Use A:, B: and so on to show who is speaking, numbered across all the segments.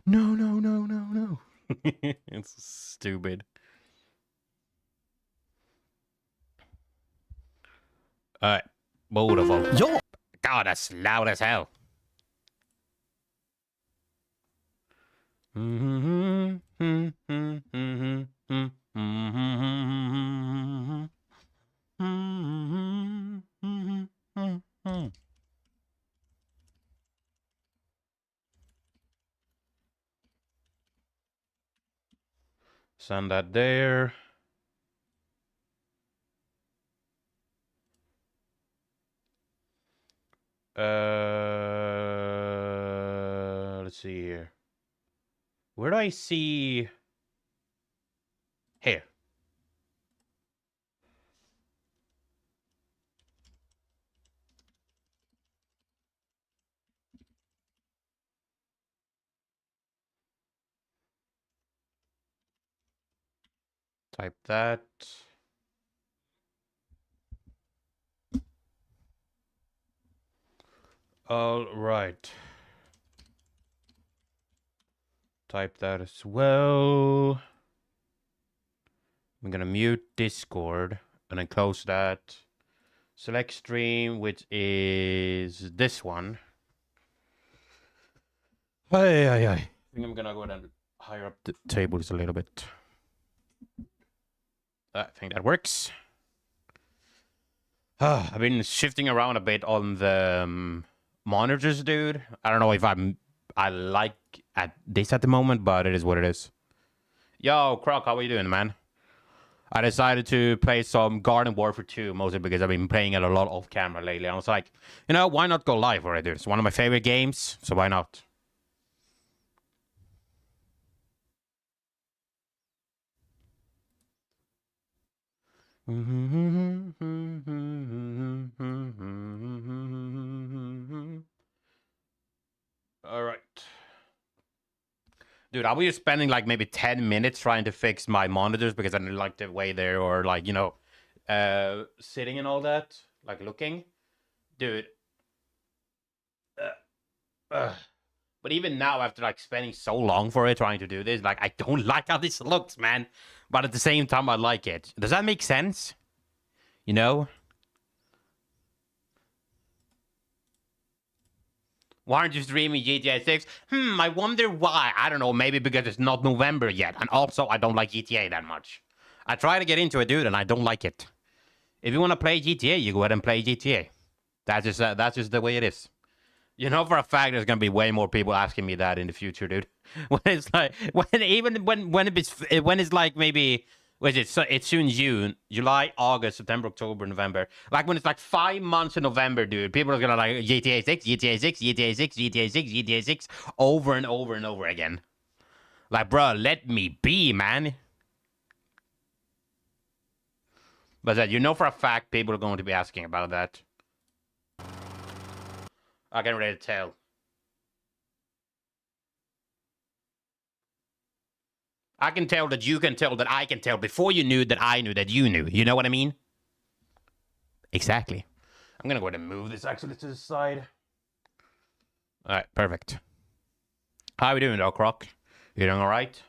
A: No, no, no, no, no. It's stupid. Alright. Beautiful. Yo! God, that's loud as hell. Send that there. Let's see here. Where do I see? Here. Type that. All right. Type that as well. I'm gonna mute Discord and then close that. Select stream, which is this one. I think I'm gonna go ahead and higher up the tables a little bit. I think that works. I've been shifting around a bit on the monitors, dude. I don't know if I like this at the moment, but it is what it is. Yo, Croc, how are you doing, man? I decided to play some Garden Warfare 2, mostly because I've been playing it a lot off camera lately. I was like, you know, why not go live for it, dude? It's one of my favorite games, so why not? All right. Dude, I'll be spending like maybe 10 minutes trying to fix my monitors because I didn't like the way they or like, you know, sitting and all that, like looking. Dude. But even now, after like spending so long for it, trying to do this, like I don't like how this looks, man. But at the same time, I like it. Does that make sense? You know? Why aren't you streaming GTA 6? I wonder why. I don't know. Maybe because it's not November yet. And also, I don't like GTA that much. I try to get into it, dude, and I don't like it. If you want to play GTA, you go ahead and play GTA. That's just the way it is. You know for a fact there's gonna be way more people asking me that in the future, dude. When it's like when it's like maybe what is it? So it's soon June, July, August, September, October, November. Like when it's like 5 months in November, dude. People are gonna like GTA 6, GTA 6, GTA 6, GTA 6, GTA 6 over and over and over again. Like, bro, let me be, man. But you know for a fact people are going to be asking about that. I can really tell. I can tell that you can tell that I can tell before you knew that I knew that you knew. You know what I mean? Exactly. I'm gonna go ahead and move this actually to the side. All right, perfect. How are we doing, though, Croc? You doing all right?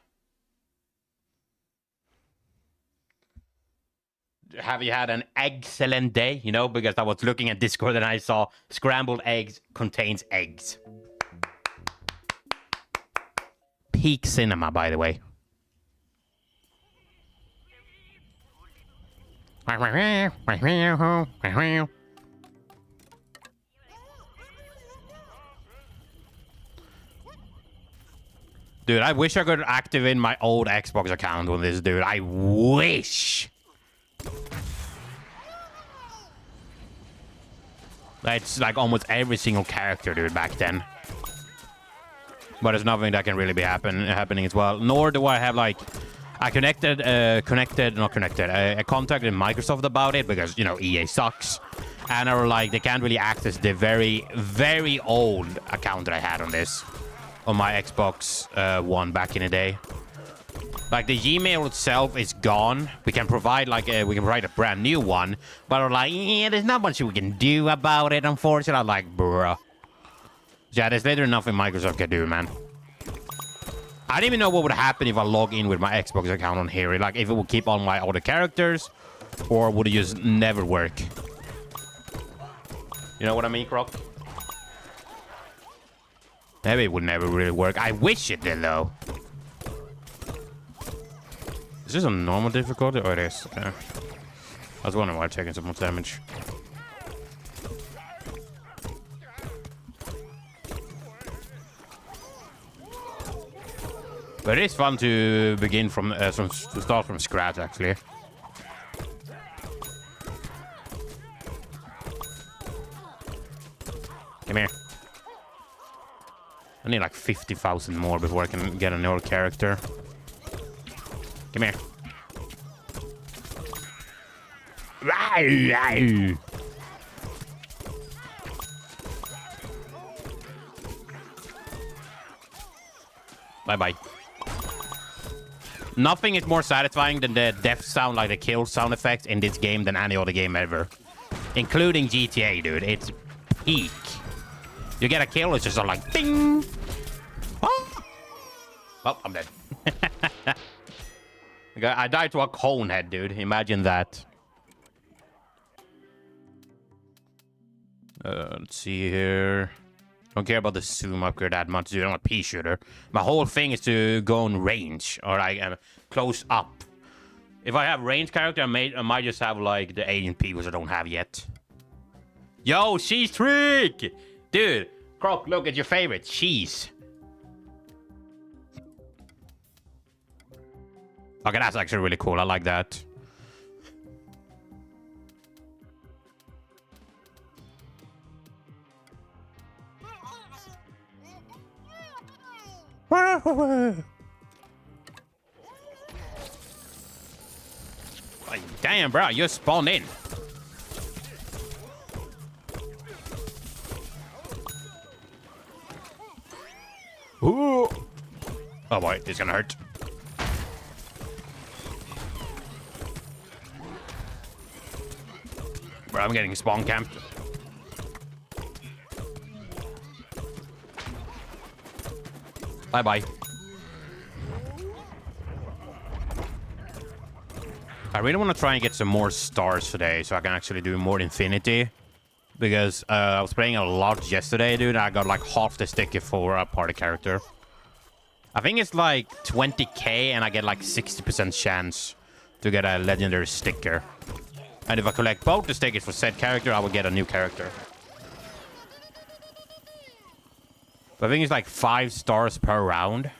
A: Have you had an excellent day? You know, because I was looking at Discord and I saw scrambled eggs contains eggs. Peak cinema, by the way. Dude, I wish I could activate my old Xbox account on this, dude. I wish. That's like almost every single character, dude, back then. But there's nothing that can really be happening as well. Nor do I have like I contacted Microsoft about it because, you know, EA sucks. And I were like, they can't really access the very, very old account that I had on this. On my Xbox One back in the day. Like the Gmail itself is gone. We can provide a brand new one, but we're like, yeah, there's not much we can do about it, unfortunately. I'm like, bruh. Yeah, there's literally nothing Microsoft can do, man. I don't even know what would happen if I log in with my Xbox account on here. Like, if it would keep all my other characters, or would it just never work? You know what I mean, Croc? Maybe it would never really work. I wish it did, though. Is this a normal difficulty? Oh, it is. Okay. I was wondering why I'm taking so much damage. But it is fun to begin to start from scratch, actually. Come here. I need like 50,000 more before I can get another character. Come here. Bye-bye. Nothing is more satisfying than the death sound, like the kill sound effects in this game than any other game ever. Including GTA, dude. It's peak. You get a kill, it's just like, ding! Oh, well, I'm dead. I died to a cone head, dude. Imagine that. Let's see here. Don't care about the zoom upgrade that much, dude. I'm a pea shooter. My whole thing is to go in range, or like close up. If I have range character, I might just have like the alien P, which I don't have yet. Yo, cheese trick! Dude, Croc, look at your favorite. Cheese. Okay, that's actually really cool. I like that. Like, damn, bro, you spawned in. Ooh. Oh boy, this is gonna hurt. Bro, I'm getting spawn camped. Bye-bye. I really want to try and get some more stars today so I can actually do more Infinity. Because I was playing a lot yesterday, dude. I got like half the sticker for a party character. I think it's like 20k and I get like 60% chance to get a legendary sticker. And if I collect both the stickers for said character, I will get a new character. But I think it's like 5 stars per round.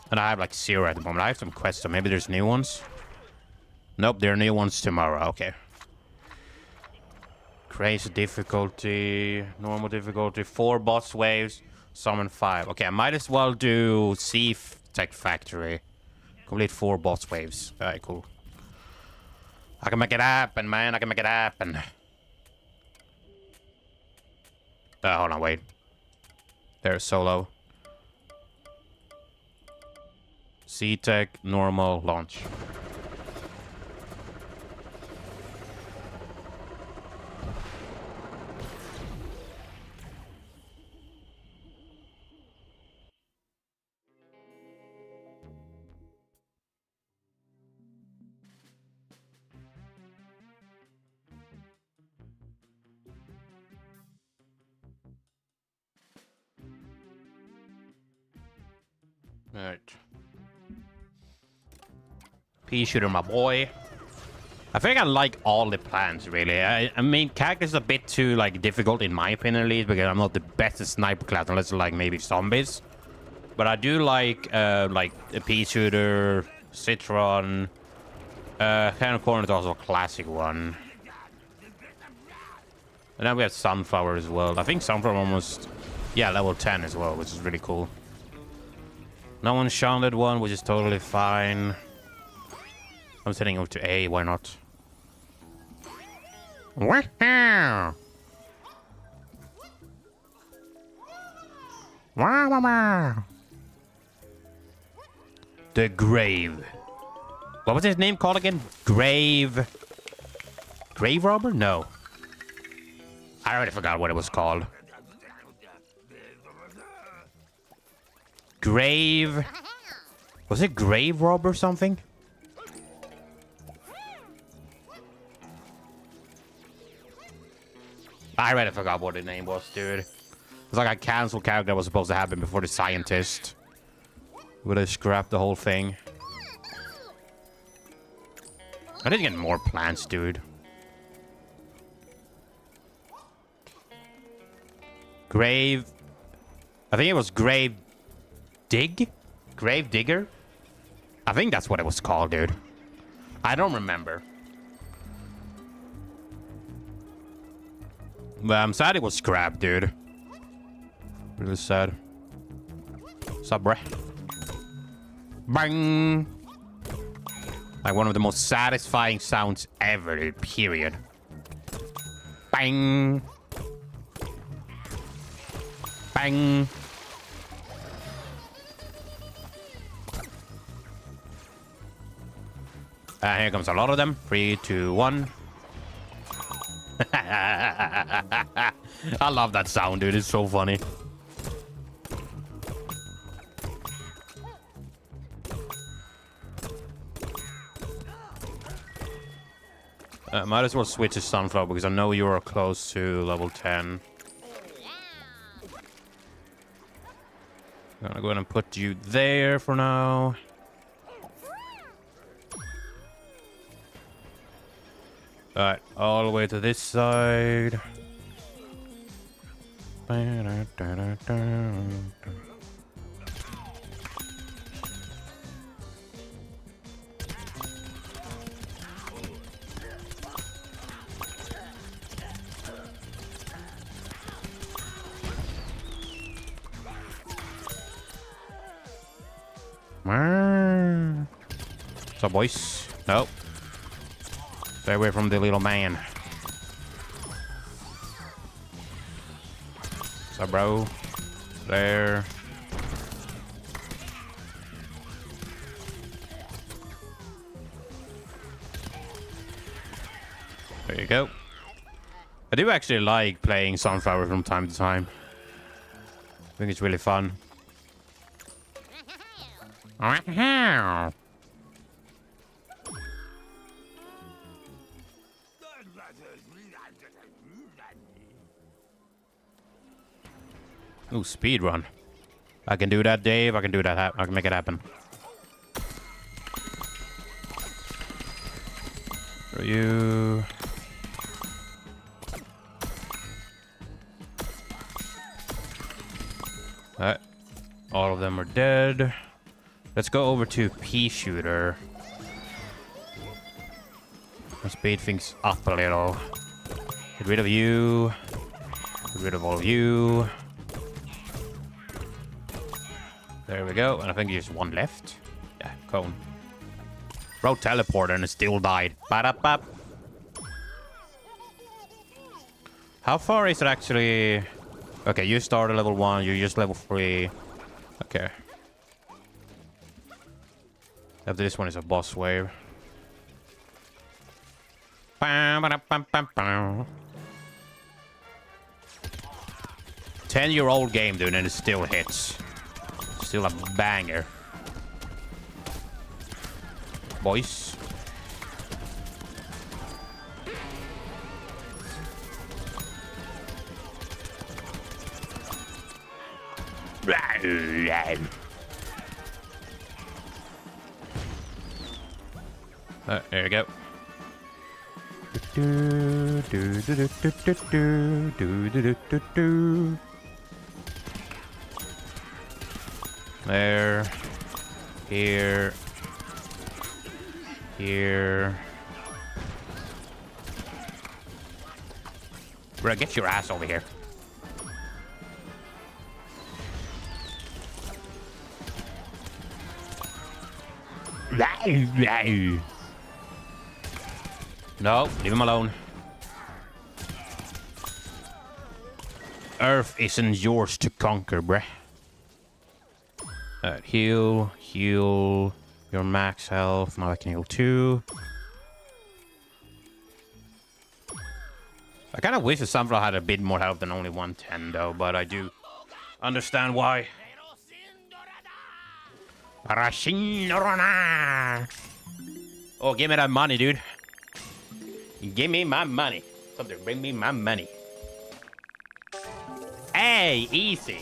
A: And I have like 0 at the moment. I have some quests, so maybe there's new ones. Nope, there are new ones tomorrow. Okay. Crazy difficulty. Normal difficulty. 4 boss waves. Summon 5. Okay, I might as well do Sea Tech Factory. Complete 4 boss waves. Alright, cool. I can make it happen, man. I can make it happen. Hold on, wait. There's solo. C-Tech, normal, launch. Alright. Pea shooter, my boy. I think I like all the plans, really. I mean, cactus is a bit too, like, difficult in my opinion, at least, because I'm not the best at sniper class, unless like maybe zombies. But I do like a pea shooter, citron. Cannon corn is also a classic one. And then we have sunflower as well. I think sunflower almost, yeah, level 10 as well, which is really cool. No one shouted one, which is totally fine. I'm sending over to A, why not? Wow! The Grave. What was his name called again? Grave Robber? No. I already forgot what it was called. Grave... Was it Grave Robber or something? I already forgot what the name was, dude. It's like a cancelled character that was supposed to happen before the scientist. Would have scrapped the whole thing. I didn't get more plants, dude. Grave... I think it was Grave... Dig? Grave Digger? I think that's what it was called, dude. I don't remember. But I'm sad it was scrapped, dude. Really sad. What's up, bruh? Bang! Like one of the most satisfying sounds ever, dude. Period. Bang! Bang! Here comes a lot of them. 3, 2, 1. I love that sound, dude. It's so funny. Might as well switch to Sunflower because I know you are close to level 10. I'm gonna go ahead and put you there for now. Alright, all the way to this side. What's up, boys? Nope. Stay away from the little man. What's up, bro? There. There you go. I do actually like playing Sunflower from time to time. I think it's really fun. Ooh, speed run. I can do that, Dave. I can do that. I can make it happen. For you. Alright. All of them are dead. Let's go over to Pea Shooter. Let's speed things up a little. Get rid of you. Get rid of all of you. There we go. And I think there's one left. Yeah, cone. Bro teleported and it still died. Ba-da-ba. How far is it actually? Okay, you started level 1. You're just level 3. Okay. After this one is a boss wave. 10-year-old game, dude, and it still hits. Still a banger. Boys. There you go. There. Here. Here. Bro, get your ass over here. No, leave him alone. Earth isn't yours to conquer, bruh. Alright, heal. Heal. Your max health. Now I can heal 2. I kind of wish the Sunflower had a bit more health than only 110 though, but I do understand why. Oh, give me that money, dude. Give me my money. Something, bring me my money. Hey, easy.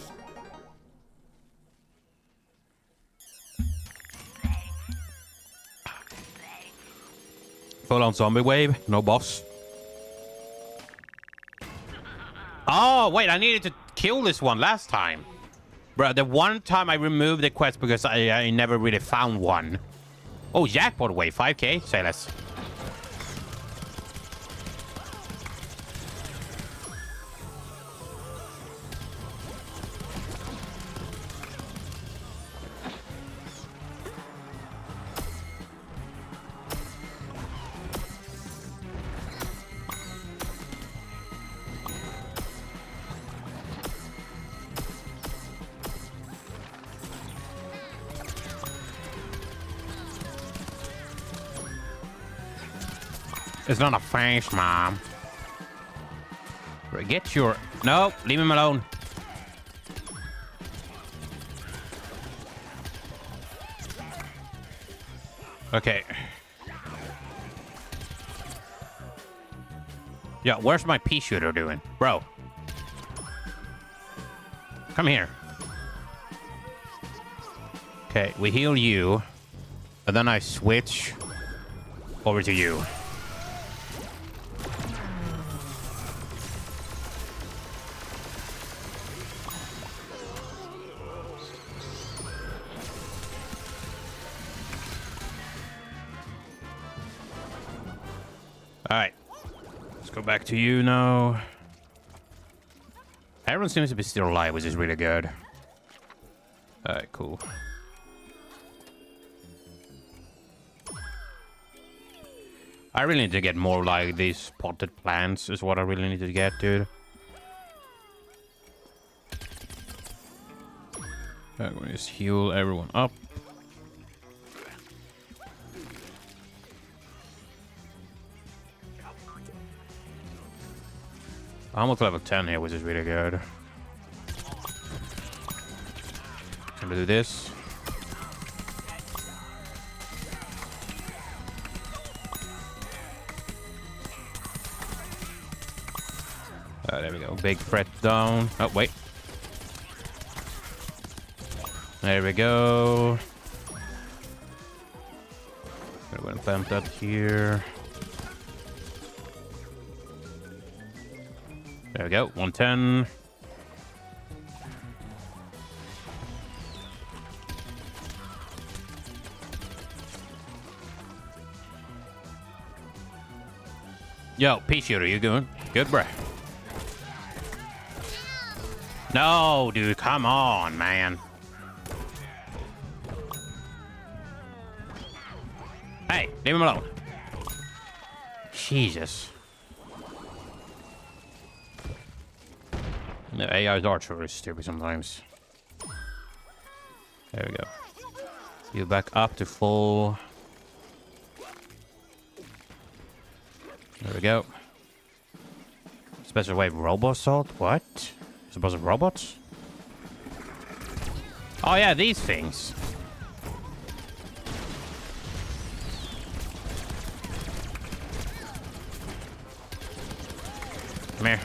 A: Full on zombie wave, no boss. Oh, wait, I needed to kill this one last time. Bro, the one time I removed the quest because I never really found one. Oh, jackpot wave, 5k, say less. It's not a face, Mom. Get your... No, leave him alone. Okay. Yeah, where's my pea shooter doing? Bro. Come here. Okay, we heal you. And then I switch over to you. Alright. Let's go back to you now. Everyone seems to be still alive, which is really good. Alright, cool. I really need to get more like these potted plants is what I really need to get, dude. I'm gonna just heal everyone up. I'm almost level 10 here, which is really good. Gonna do this. There we go. Big threat down. Oh, wait. There we go. I'm gonna plant that here. There we go. 110. Yo, pea shooter, you good? Good, bruh. No, dude, come on, man. Hey, leave him alone. Jesus. The AI's archer is stupid sometimes. There we go. You back up to full. There we go. Special wave robo assault? What? Supposed to robots? Oh yeah, these things. Come here.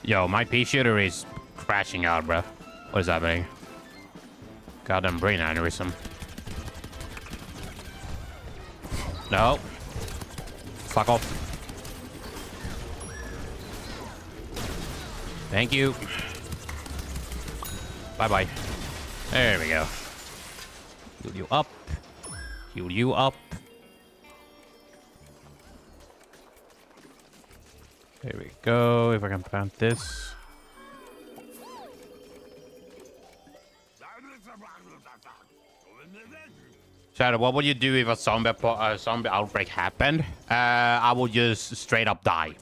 A: Yo, my pea shooter is crashing out, bro. What is happening? Goddamn brain aneurysm. No. Fuck off. Thank you. Bye-bye. There we go. Heal you up. Heal you up. There we go. If I can plant this. Shadow, what would you do if a zombie outbreak happened? I would just straight up die.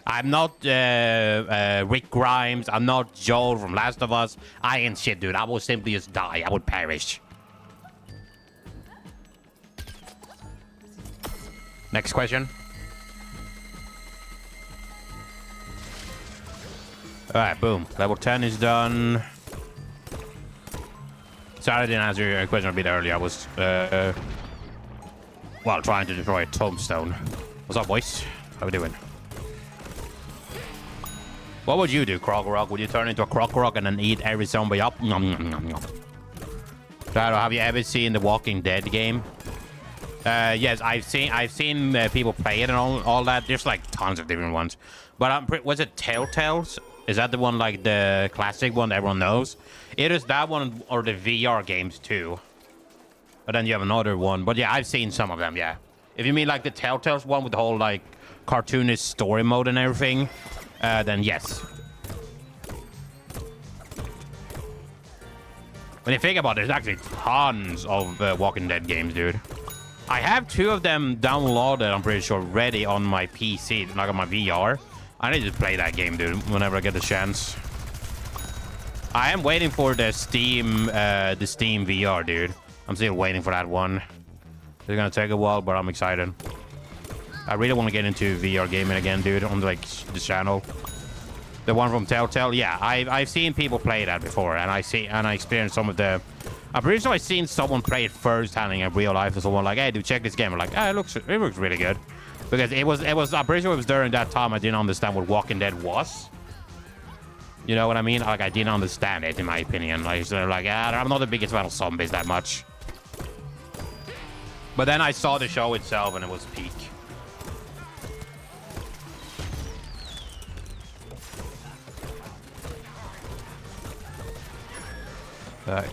A: I'm not Rick Grimes. I'm not Joel from Last of Us. I ain't shit, dude. I would simply just die. I would perish. Next question. Alright, boom. Level 10 is done. Sorry I didn't answer your question a bit earlier. I was, well, trying to destroy a tombstone. What's up, boys? How we doing? What would you do, Krogorok? Would you turn into a Krogorok and then eat every zombie up? Nom, nom, nom, nom. Shadow, have you ever seen the Walking Dead game? Yes, I've seen people play it and all that. There's like tons of different ones. But was it Telltales? Is that the one, like the classic one that everyone knows? It is that one or the VR games too. But then you have another one. But yeah, I've seen some of them, yeah. If you mean like the Telltales one with the whole like cartoonist story mode and everything, then yes. When you think about it, there's actually tons of Walking Dead games, dude. I have 2 of them downloaded, I'm pretty sure, ready on my PC, like on my VR. I need to play that game, dude, whenever I get the chance. I am waiting for the Steam VR, dude. I'm still waiting for that one. It's gonna take a while, but I'm excited. I really want to get into VR gaming again, dude, on like the channel. The one from Telltale, yeah, I've seen people play that before, and I experienced some of the. I'm pretty sure I've seen someone play it firsthand in real life, and someone like, hey, dude, check this game. I'm like, it looks really good, because it was. I'm pretty sure it was during that time I didn't understand what Walking Dead was. You know what I mean? Like I didn't understand it, in my opinion. Like, so like, I'm not the biggest fan of zombies that much. But then I saw the show itself, and it was peak.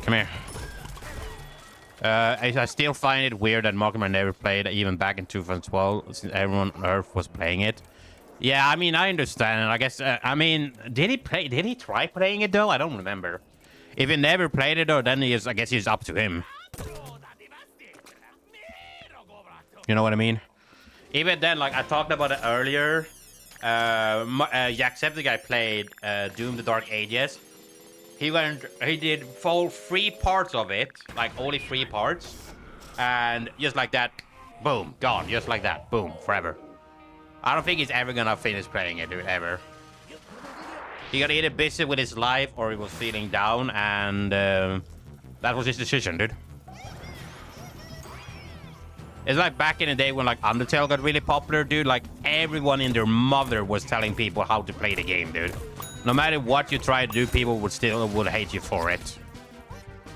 A: Come here. I still find it weird that Markiplier never played, even back in 2012, since everyone on Earth was playing it. Yeah, I mean, I understand. I guess, I mean, did he try playing it, though? I don't remember. If he never played it, though, then I guess it's up to him. You know what I mean? Even then, like, I talked about it earlier. Jacksepticeye played Doom the Dark Ages. He did full 3 parts of it, like only 3 parts, and just like that, boom, gone, just like that, boom, forever. I don't think he's ever gonna finish playing it, dude, ever. He got either busy with his life or he was feeling down, and that was his decision, dude. It's like back in the day when like Undertale got really popular, dude. Like everyone and their mother was telling people how to play the game, dude. No matter what you try to do, people would hate you for it.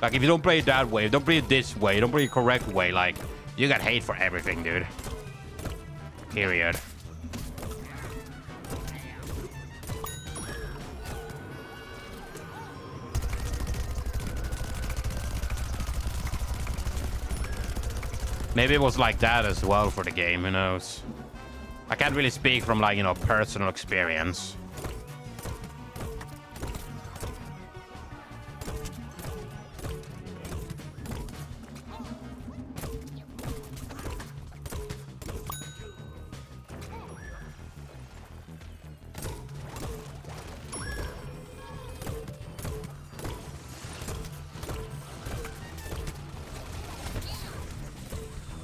A: Like if you don't play it that way, don't play it this way, don't play it the correct way, like you got hate for everything, dude. Period. Maybe it was like that as well for the game, who knows? I can't really speak from like, you know, personal experience.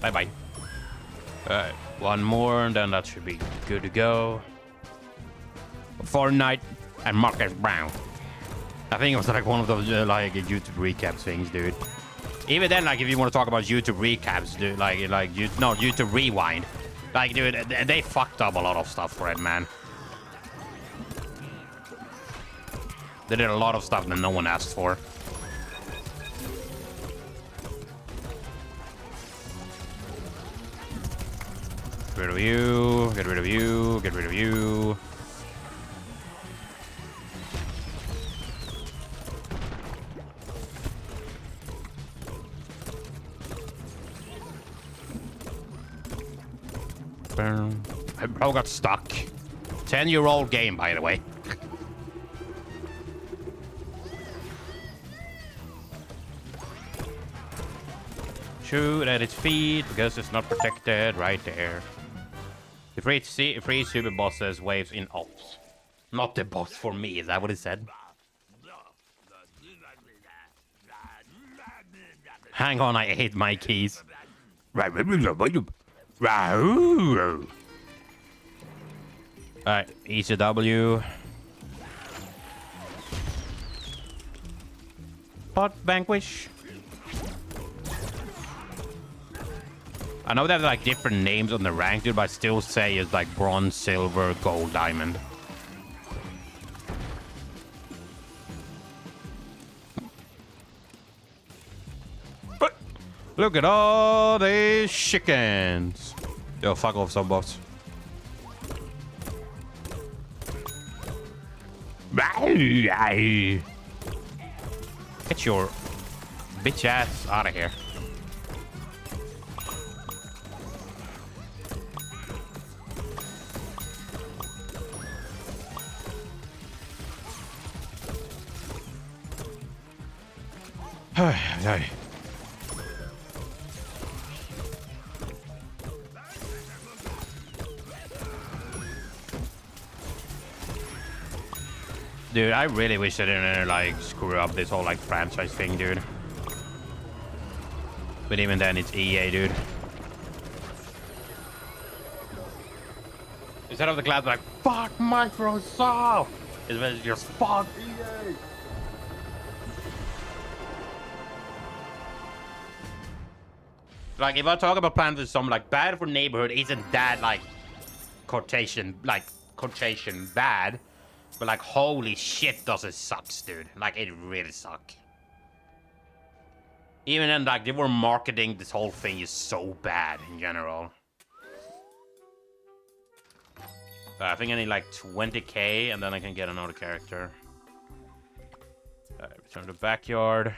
A: Bye-bye. Alright, one more, and then that should be good to go. Fortnite and Marcus Brown. I think it was like one of those like YouTube recap things, dude. Even then, like if you want to talk about YouTube recaps, dude, YouTube Rewind. Like, dude, they fucked up a lot of stuff for it, man. They did a lot of stuff that no one asked for. Get rid of you, get rid of you, get rid of you. My bro got stuck. 10-year-old game, by the way. Shoot at its feet because it's not protected right there. The free super bosses waves in ops. Not the boss for me, is that what it said? Hang on, I ate my keys. Alright, ECW. Pot Vanquish. I know there's like different names on the rank, dude, but I still say it's like bronze, silver, gold, diamond. But look at all these chickens. Yo, fuck off, some bots. Get your bitch ass out of here. Dude, I really wish I didn't like screw up this whole like franchise thing, dude. But even then, it's EA, dude. Instead of the cloud like fuck Microsoft, it's just fuck EA. Like if I talk about plans with some like bad for neighborhood, isn't that like quotation bad? But like, holy shit, does it sucks, dude. Like, it really sucks. Even then, like, they were marketing this whole thing is so bad in general. I think I need like 20k and then I can get another character. Alright, return to backyard.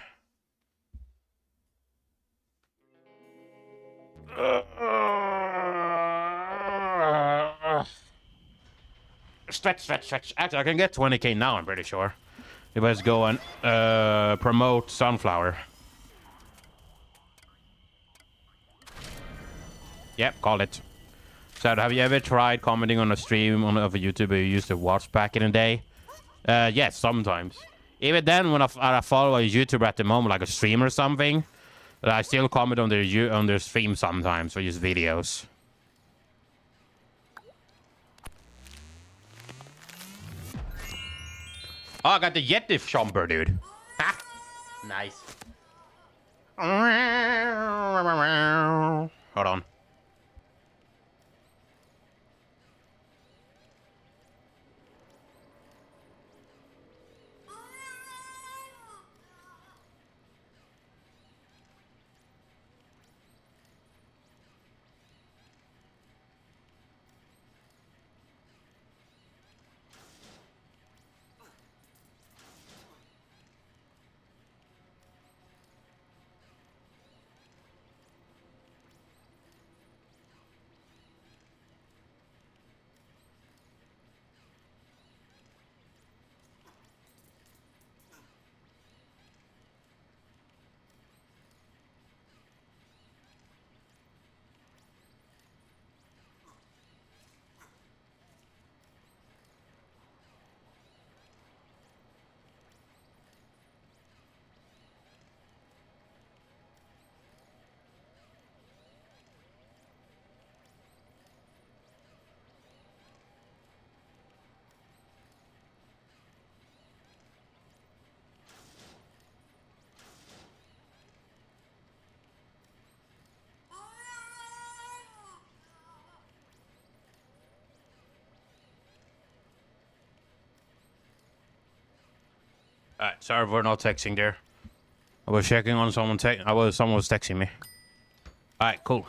A: Stretch. Actually, I can get 20k now, I'm pretty sure. If I just go and promote Sunflower. Yep, call it. So, have you ever tried commenting on a stream of a YouTuber you used to watch back in the day? Yes, sometimes. Even then, when I follow a YouTuber at the moment, like a streamer or something, I still comment on their stream sometimes, or use videos. Oh, I got the Yeti Chomper, dude. Ha! Nice. Hold on. Alright, sorry for not texting there. I was checking on someone. Someone was texting me. Alright, cool.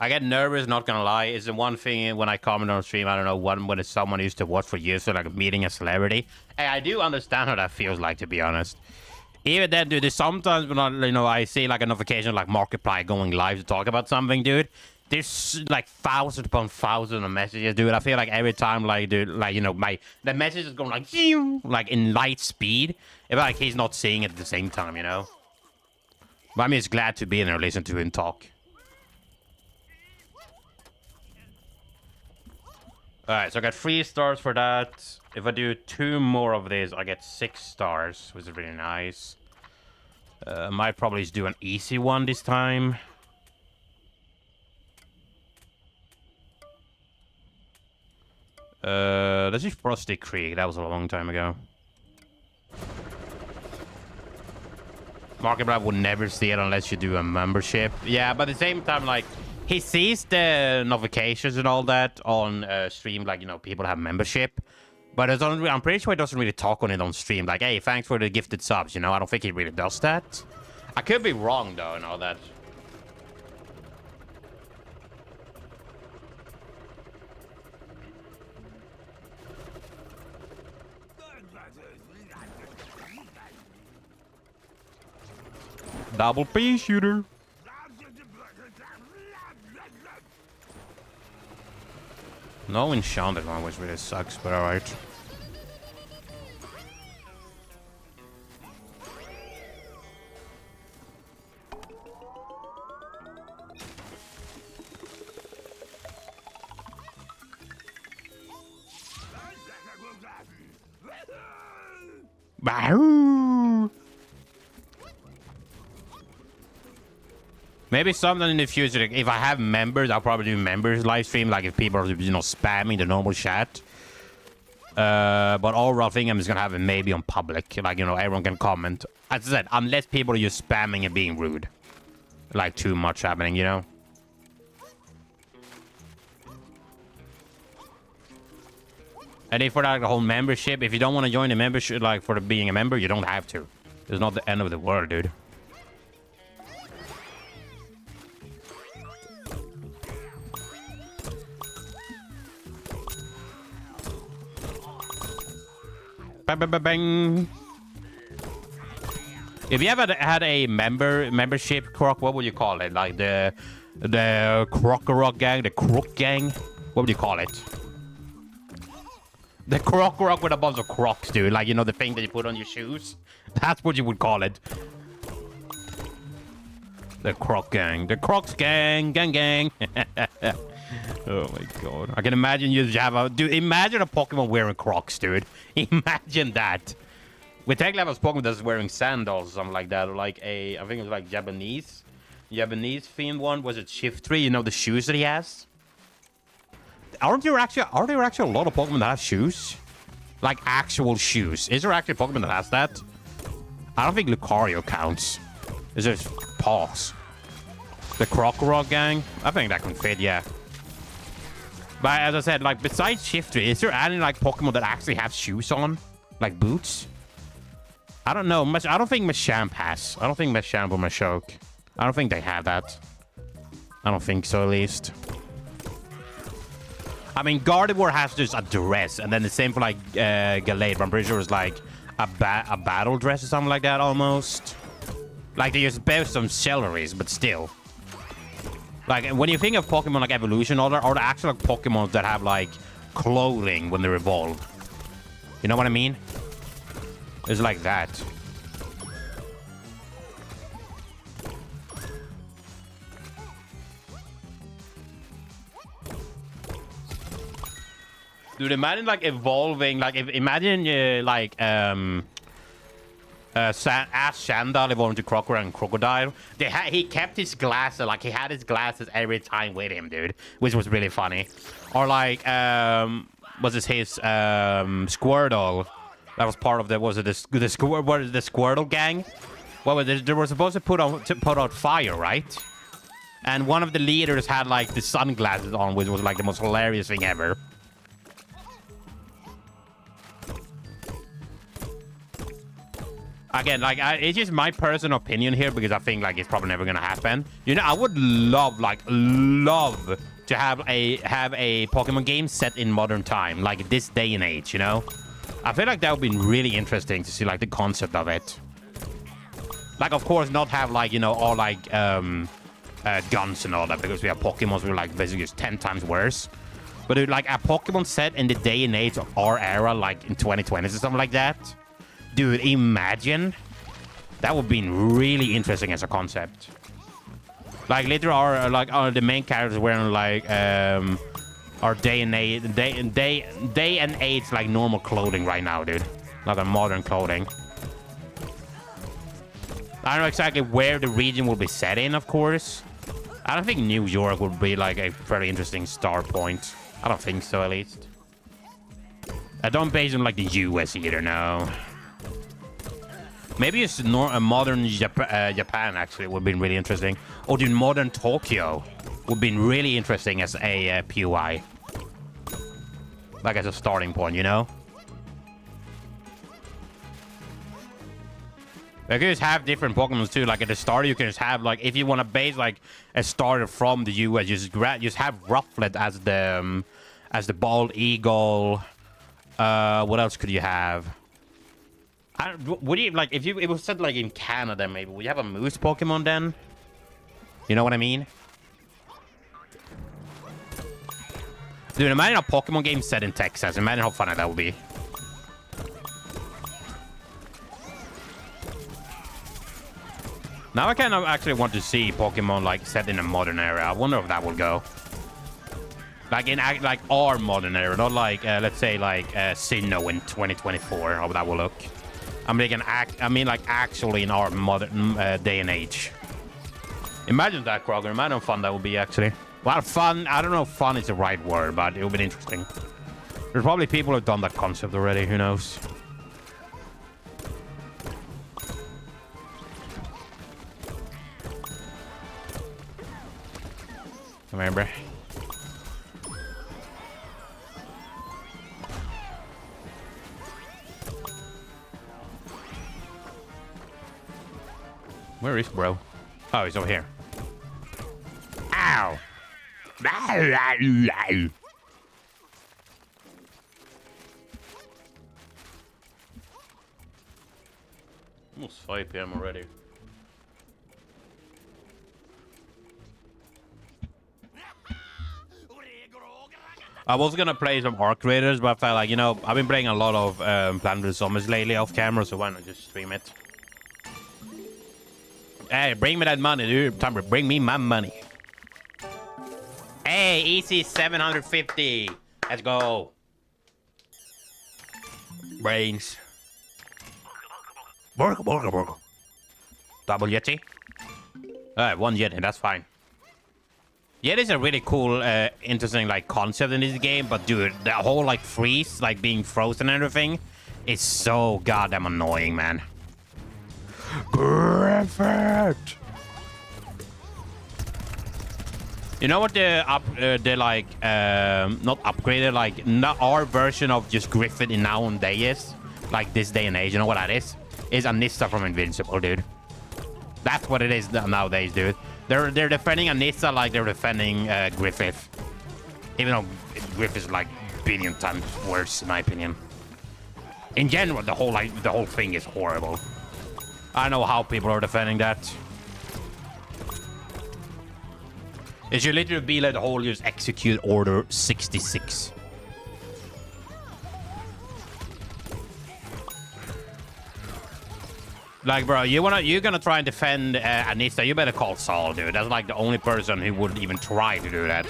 A: I get nervous, not gonna lie. It's the one thing when I comment on stream, I don't know, when it's someone I used to watch for years, so like meeting a celebrity. Hey, I do understand how that feels like, to be honest. Even then, dude, there's sometimes when I see like a notification like Markiplier going live to talk about something, dude. There's like thousands upon thousands of messages, dude. I feel like every time, like, dude, like, the message is going like in light speed. If like he's not seeing it at the same time, you know. But I'm just glad to be in there, listen to him talk. Alright, so I got 3 stars for that. If I do 2 more of these, I get 6 stars, which is really nice. Might probably just do an easy one this time. Let's do Frosty Creek. That was a long time ago. ProGamerLive would never see it unless you do a membership. Yeah, but at the same time, like, he sees the notifications and all that on stream, like, you know, people have membership. But it's on, I'm pretty sure he doesn't really talk on it on stream. Like, hey, thanks for the gifted subs, you know? I don't think he really does that. I could be wrong, though, and all that. Double P shooter. No enchanted one, which really sucks, but alright. Bahoo! Maybe something in the future. If I have members, I'll probably do members live stream. Like if people are, you know, spamming the normal chat. But overall, I think I'm just gonna have it maybe on public. Like, you know, everyone can comment. As I said, unless people are just spamming and being rude. Like too much happening, you know. And if for like the whole membership, if you don't want to join the membership, like for being a member, you don't have to. It's not the end of the world, dude. Bang. If you ever had a membership croc, what would you call it? Like the Croc gang, the Crook gang? What would you call it? The Croc with a bunch of Crocs, dude. Like, you know, the thing that you put on your shoes? That's what you would call it. The Croc gang. The Crocs gang. Gang. Oh my god. I can imagine you have a... Dude, imagine a Pokemon wearing Crocs, dude. Imagine that. With tech levels Pokemon that's wearing sandals or something like that. Or like a... I think it was like Japanese themed one. Was it Shift 3? You know, the shoes that he has? Are there actually a lot of Pokemon that have shoes? Like actual shoes. Is there actually a Pokemon that has that? I don't think Lucario counts. Is there paws? The Crocodile gang? I think that can fit, yeah. But as I said, like besides Shiftry, is there any like Pokemon that actually have shoes on? Like boots? I don't know. I don't think Machamp has. I don't think Machamp or Machoke. I don't think they have that. I don't think so, at least. I mean, Gardevoir has just a dress, and then the same for like Gallade, but I'm pretty sure it's like a battle dress or something like that almost. Like they just bear some celeries, but still. Like when you think of Pokemon like evolution, are there actual like, Pokemon that have like clothing when they evolve? You know what I mean? It's like that. Dude, imagine like evolving, like imagine like Ash Shandal evolving to Crocodile and Crocodile. He kept his glasses, like he had his glasses every time with him, dude, which was really funny. Or like was it his Squirtle? That was part of the Squirtle gang? What was it? They were supposed to put out fire, right? And one of the leaders had like the sunglasses on, which was like the most hilarious thing ever. Again, like, it's just my personal opinion here because I think, like, it's probably never gonna happen. You know, I would love to have a Pokemon game set in modern time, like this day and age, you know? I feel like that would be really interesting to see, like, the concept of it. Like, of course, not have, like, you know, all, like, guns and all that because we have Pokemons who are, like, basically just 10 times worse. But, dude, like, a Pokemon set in the day and age of our era, like, in 2020 or something like that. Dude, imagine. That would be really interesting as a concept. Like, literally, the main characters wearing, like, Or day and age like normal clothing right now, dude. Like a modern clothing. I don't know exactly where the region will be set in, of course. I don't think New York would be like a very interesting start point. I don't think so, at least. I don't base on like the US either, no. Maybe it's a modern Japan actually would be really interesting. Or dude, modern Tokyo would be really interesting as a POI. Like as a starting point, you know? You can just have different Pokemon too. Like at the start, you can just have like if you want to base like a starter from the US, just have Rufflet as the bald eagle. What else could you have? Would you like if it was set like in Canada maybe? Would you have a moose Pokemon then? You know what I mean? Dude, imagine a Pokemon game set in Texas. Imagine how funny that would be. Now I kind of actually want to see Pokemon like set in a modern era. I wonder if that will go. Like in like our modern era, not like let's say like Sinnoh in 2024. How that will look. I mean like actually in our modern day and age. Imagine that, Kroger. Imagine how fun that would be actually. Well, fun. I don't know if fun is the right word, but it would be interesting. There's probably people who've done that concept already. Who knows? Come here, bro. Where is bro? Oh, he's over here. Ow! Almost 5 PM already. I was gonna play some Arc Raiders, but I felt like, you know, I've been playing a lot of Planet of the Zombies lately off camera, so why not just stream it? Hey, bring me that money, dude. Time to bring me my money. Hey, easy 750. Let's go. Brains. Burger, burger, burger. Double Yeti. Alright, one Yeti, that's fine. Yeti is a really cool, interesting, like, concept in this game, but dude, the whole, like, freeze, like, being frozen and everything, is so goddamn annoying, man. Griffith! You know what not upgraded, like, not our version of just Griffith in nowadays is? Like, this day and age, you know what that is? Is Anissa from Invincible, dude. That's what it is nowadays, dude. They're defending Anissa like they're defending Griffith. Even though Griffith is like billion times worse, in my opinion. In general, the whole thing is horrible. I don't know how people are defending that. It should literally be like the whole just execute order 66. Like, bro, you're gonna try and defend Anissa, you better call Saul, dude. That's like the only person who would even try to do that.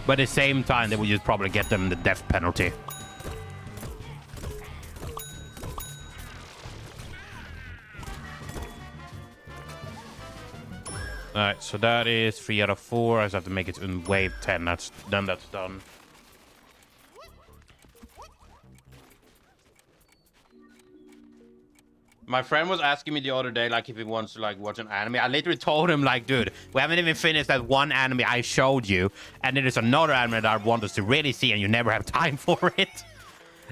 A: But at the same time, they would just probably get them the death penalty. Alright, so that is 3 out of 4. I just have to make it in wave 10. That's done. My friend was asking me the other day, like, if he wants to, like, watch an anime. I literally told him, like, dude, we haven't even finished that one anime I showed you. And then there's another anime that I want us to really see, and you never have time for it.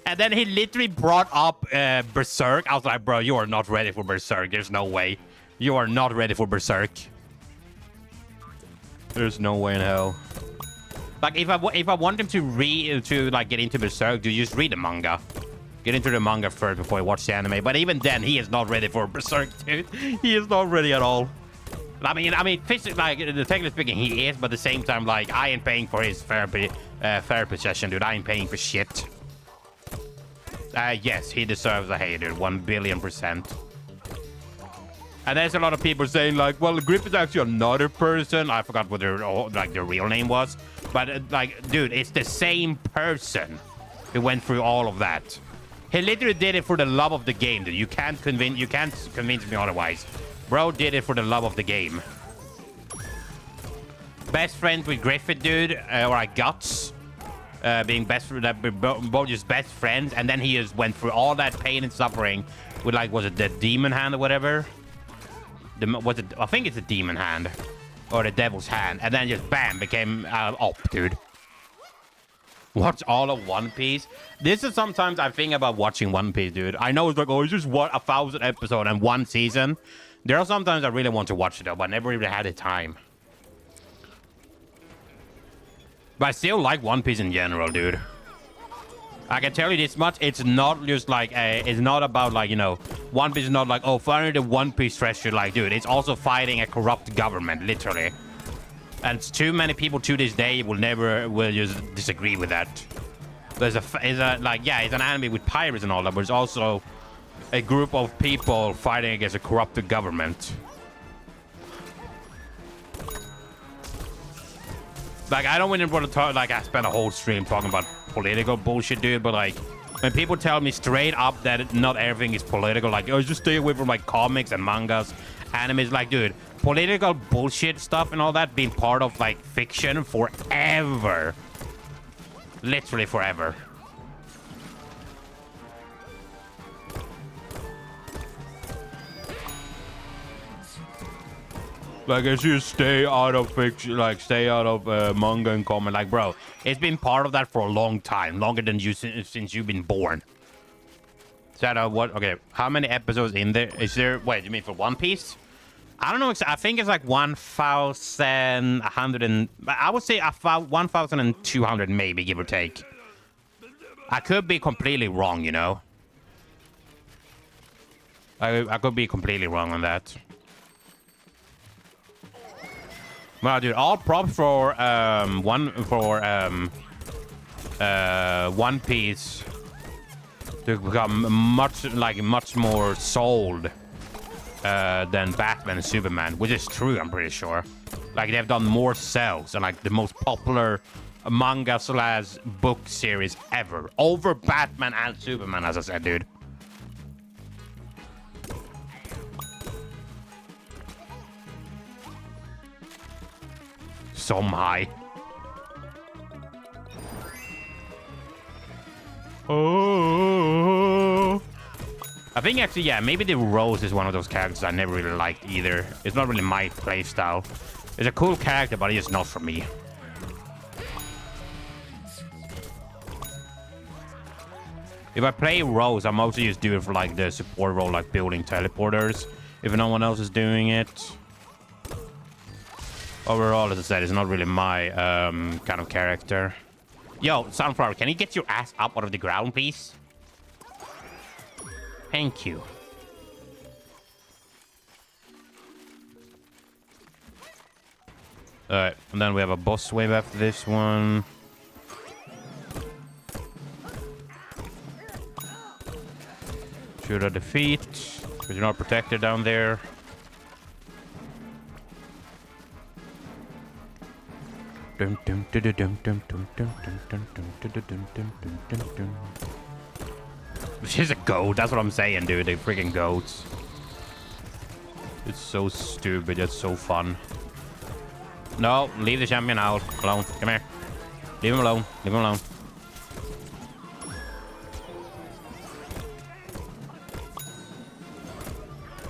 A: And then he literally brought up Berserk. I was like, bro, you are not ready for Berserk. There's no way. You are not ready for Berserk. There's no way in hell. Like, if I want him to like, get into Berserk, do you just read the manga? Get into the manga first before you watch the anime. But even then, he is not ready for Berserk, dude. He is not ready at all. I mean, like, technically speaking, he is. But at the same time, like, I ain't paying for his therapy session, dude. I ain't paying for shit. Yes, he deserves a hey, dude. 1 billion%. And there's a lot of people saying, like, well, Griff is actually another person. I forgot what their real name was. But, like, dude, it's the same person who went through all of that. He literally did it for the love of the game, dude. You can't convince me otherwise. Bro did it for the love of the game. Best friends with Griffith, dude, or like Guts. Being both just best friends, and then he just went through all that pain and suffering with, like, was it the demon hand or whatever? I think it's a demon hand or the devil's hand, and then just bam, became dude. Watch all of One Piece. This is sometimes I think about watching One Piece, dude. I know it's like, oh, it's just 1,000 episodes and one season. There are sometimes I really want to watch it though, but I never really had the time. But I still like One Piece in general, dude. I can tell you this much. It's not just like, it's not about like, you know, One Piece is not like, oh, finally the One Piece treasure. Like, dude, it's also fighting a corrupt government, literally. And too many people to this day will just disagree with that. It's an anime with pirates and all that, but it's also a group of people fighting against a corrupted government. Like, I don't really want to talk, like, I spent a whole stream talking about political bullshit, dude, but, like, when people tell me straight up that not everything is political, like, oh, just stay away from, like, comics and mangas, animes, like, dude, political bullshit stuff and all that being part of, like, fiction forever. Literally forever. Like, it's just stay out of fiction, like, stay out of manga and comic. Like, bro, it's been part of that for a long time. Longer than you since you've been born. So, what? Okay, how many episodes in there? Is there... Wait, you mean for One Piece? I don't know. I think it's like 1,100 and... I would say 1,200 maybe, give or take. I could be completely wrong, you know? I could be completely wrong on that. Well, dude, all props for One Piece to become much more sold than Batman and Superman, which is true, I'm pretty sure. Like, they've done more sales and like the most popular manga/book series ever over Batman and Superman, as I said, dude. So high. Oh. I think actually, yeah, maybe the Rose is one of those characters I never really liked either. It's not really my playstyle. It's a cool character, but it's not for me. If I play Rose, I'm mostly just doing it for like the support role, like building teleporters. If no one else is doing it. Overall, as I said, it's not really my kind of character. Yo, Sunflower, can you get your ass up out of the ground, please? Thank you. Alright, and then we have a boss wave after this one. Shoot at the feet, because you're not protected down there. She's a goat, that's what I'm saying, dude. They're freaking goats. It's so stupid, it's so fun. No, leave the champion out. Alone. Come here. Leave him alone. Leave him alone.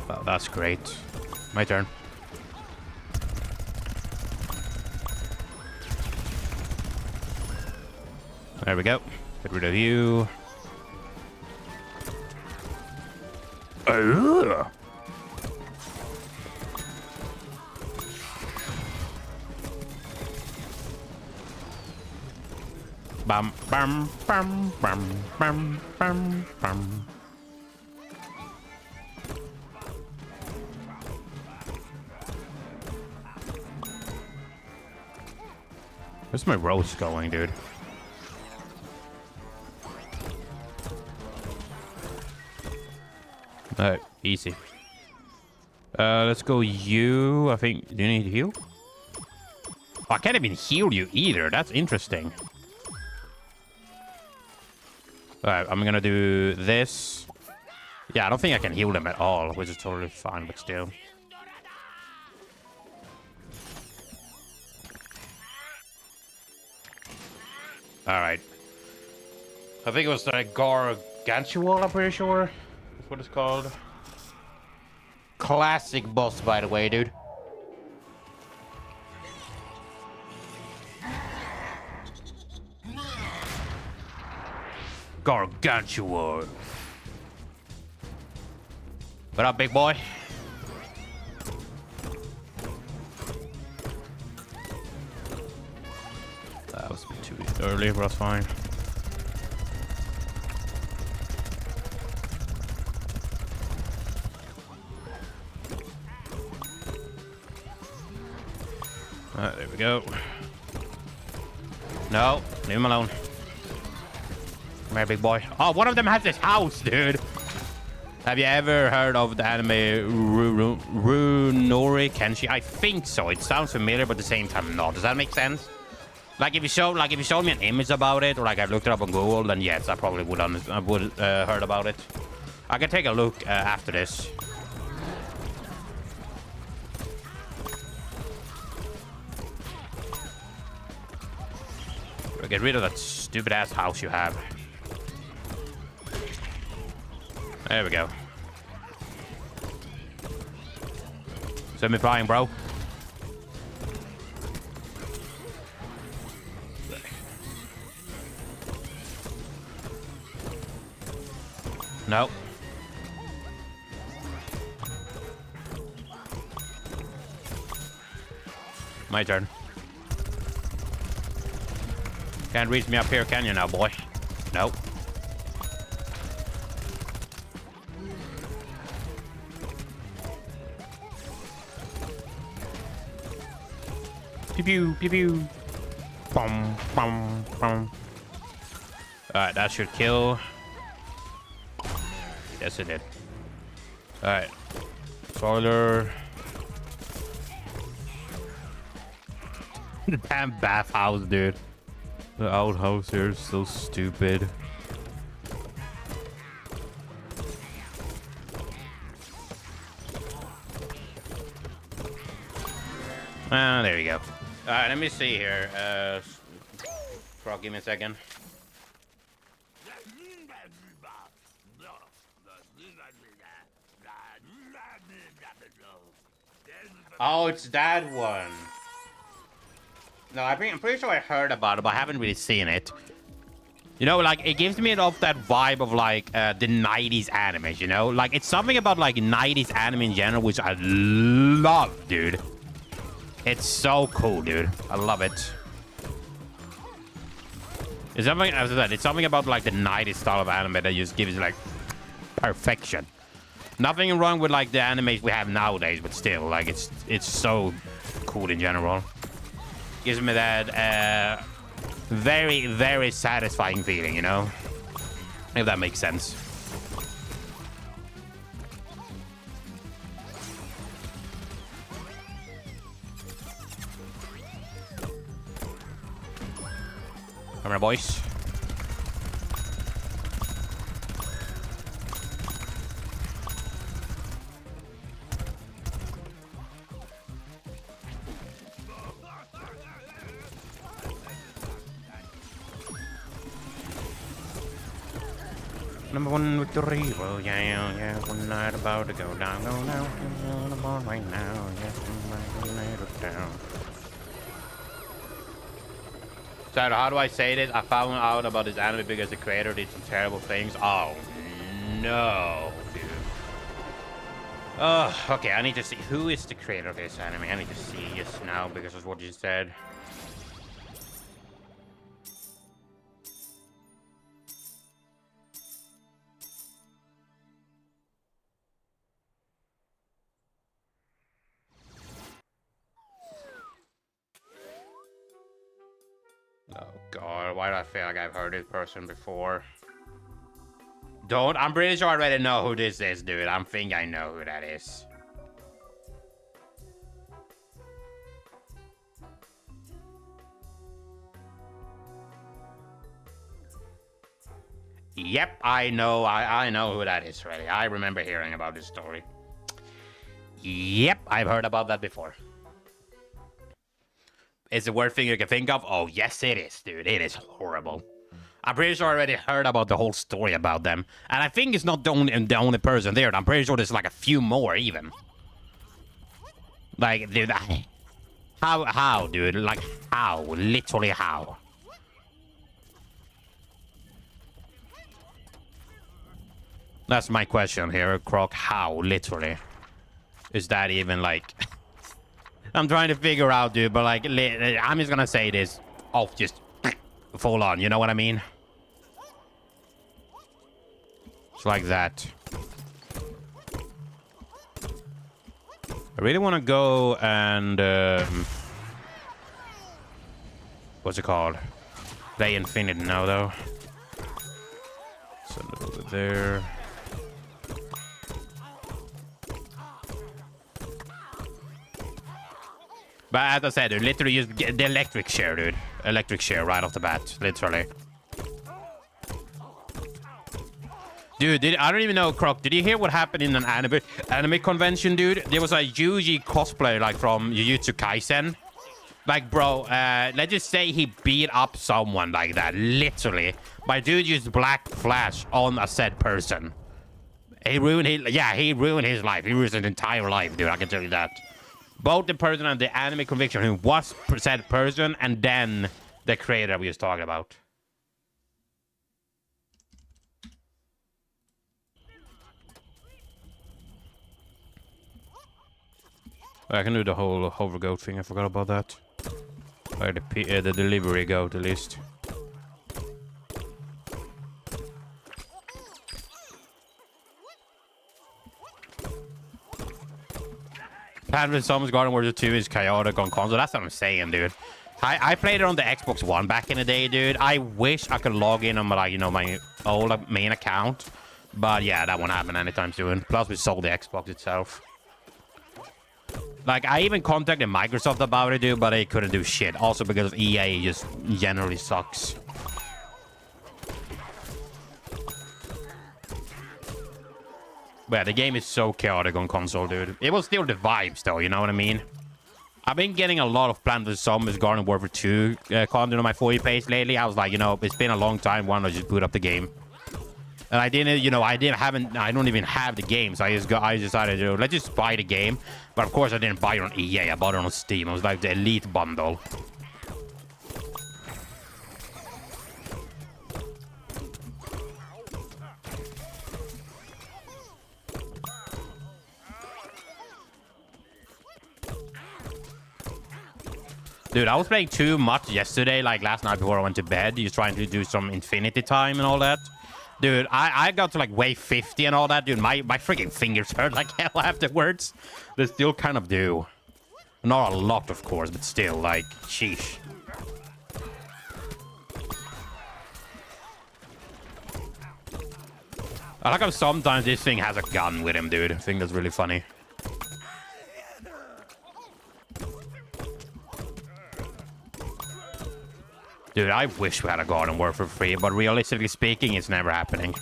A: Oh, that's great. My turn. There we go. Get rid of you. Bum bum bum bum bum bum bum. Where's my roast going, dude? Alright, easy. Let's go you. I think. Do you need heal? I can't even heal you either. That's interesting. Alright, I'm gonna do this. Yeah, I don't think I can heal them at all, which is totally fine, but still. Alright. I think it was like Gargantuan, I'm pretty sure. That's what it's called. Classic boss, by the way, dude. Gargantuan. What up, big boy? That was a bit too early, but that's fine. Alright, there we go. No, leave him alone. Come here, big boy. Oh, one of them has this house, dude. Have you ever heard of the anime Runori Kenshi? I think so. It sounds familiar, but at the same time not. Does that make sense? Like if you showed me an image about it, or like I looked it up on Google, then yes, I probably would heard about it. I can take a look after this. Get rid of that stupid ass house you have. There we go. Send me flying, bro. No. My turn. Can't reach me up here, can you now, boy? Nope. Pew pew pew pew. Bum bum bum. Alright, that should kill. Yes, it did. Alright. Spoiler. The damn bathhouse, dude. The outhouse here is so stupid. Ah, there you go. Alright, let me see here. Frog, give me a second. Oh, it's that one. No, I'm pretty sure I heard about it, but I haven't really seen it. You know, like, it gives me off that vibe of, like, the 90s animes, you know? Like, it's something about, like, 90s anime in general, which I love, dude. It's so cool, dude. I love it. It's something, as I said, it's something about, like, the 90s style of anime that just gives you, like, perfection. Nothing wrong with, like, the animes we have nowadays, but still, like, it's so cool in general. Gives me that very, very satisfying feeling, you know? If that makes sense. Come here, boys. Number one victory, well, yeah, one night about to go down, on the ball right now, yeah, one night down. So how do I say this? I found out about this anime because the creator did some terrible things. Oh, no, dude. Oh, okay, I need to see. Who is the creator of this anime? I need to see this now because of what you said. Oh god, why do I feel like I've heard this person before? I'm pretty sure I already know who this is, dude. I think I know who that is. Yep, I know. I know who that is already. I remember hearing about this story. Yep, I've heard about that before. Is it the worst thing you can think of? Oh, yes, it is, dude. It is horrible. I'm pretty sure I already heard about the whole story about them. And I think it's not the only person there. I'm pretty sure there's like a few more, even. Like, dude, how, dude? Like, how? Literally how? That's my question here, Croc. How, literally? Is that even, like... I'm trying to figure out, dude, but, like, I'm just gonna say this. Oh, just full on, you know what I mean? It's like that. I really want to go and... what's it called? Play Infinite now, though. Send it over there. But as I said, dude, literally just get the electric share, dude. Electric share right off the bat, literally. Dude, I don't even know, Croc. Did you hear what happened in an anime convention, dude? There was a Yuji cosplayer, like, from Jujutsu Kaisen. Like, bro, let's just say he beat up someone like that, literally. By dude used Black Flash on a said person. He ruined his life. He ruined his entire life, dude. I can tell you that. Both the person and the anime conviction who was said person, and then the creator we was talking about. I can do the whole hover goat thing. I forgot about that. Or the delivery goat, at least. Plan with Summer's Garden Warrior 2 is chaotic on console. That's what I'm saying, dude. I played it on the Xbox One back in the day, dude. I wish I could log in on my, like, you know, my old main account. But yeah, that won't happen anytime soon. Plus, we sold the Xbox itself. Like, I even contacted Microsoft about it, dude, but they couldn't do shit. Also because EA just generally sucks. But yeah, the game is so chaotic on console, dude. It was still the vibes, though, you know what I mean? I've been getting a lot of Plants vs. Zombies Garden Warfare 2 content on my For You page lately. I was like, you know, it's been a long time. Why not just boot up the game? And I didn't, you know, I don't even have the game. So I decided, you know, let's just buy the game. But of course, I didn't buy it on EA. I bought it on Steam. It was like the Elite bundle. Dude, I was playing too much yesterday, like last night before I went to bed. Just trying to do some Infinity time and all that. Dude, I got to like wave 50 and all that. Dude, my freaking fingers hurt like hell afterwards. They still kind of do. Not a lot, of course, but still, like, sheesh. I like how sometimes this thing has a gun with him, dude. I think that's really funny. Dude, I wish we had a Garden Warfare 3, but realistically speaking, it's never happening.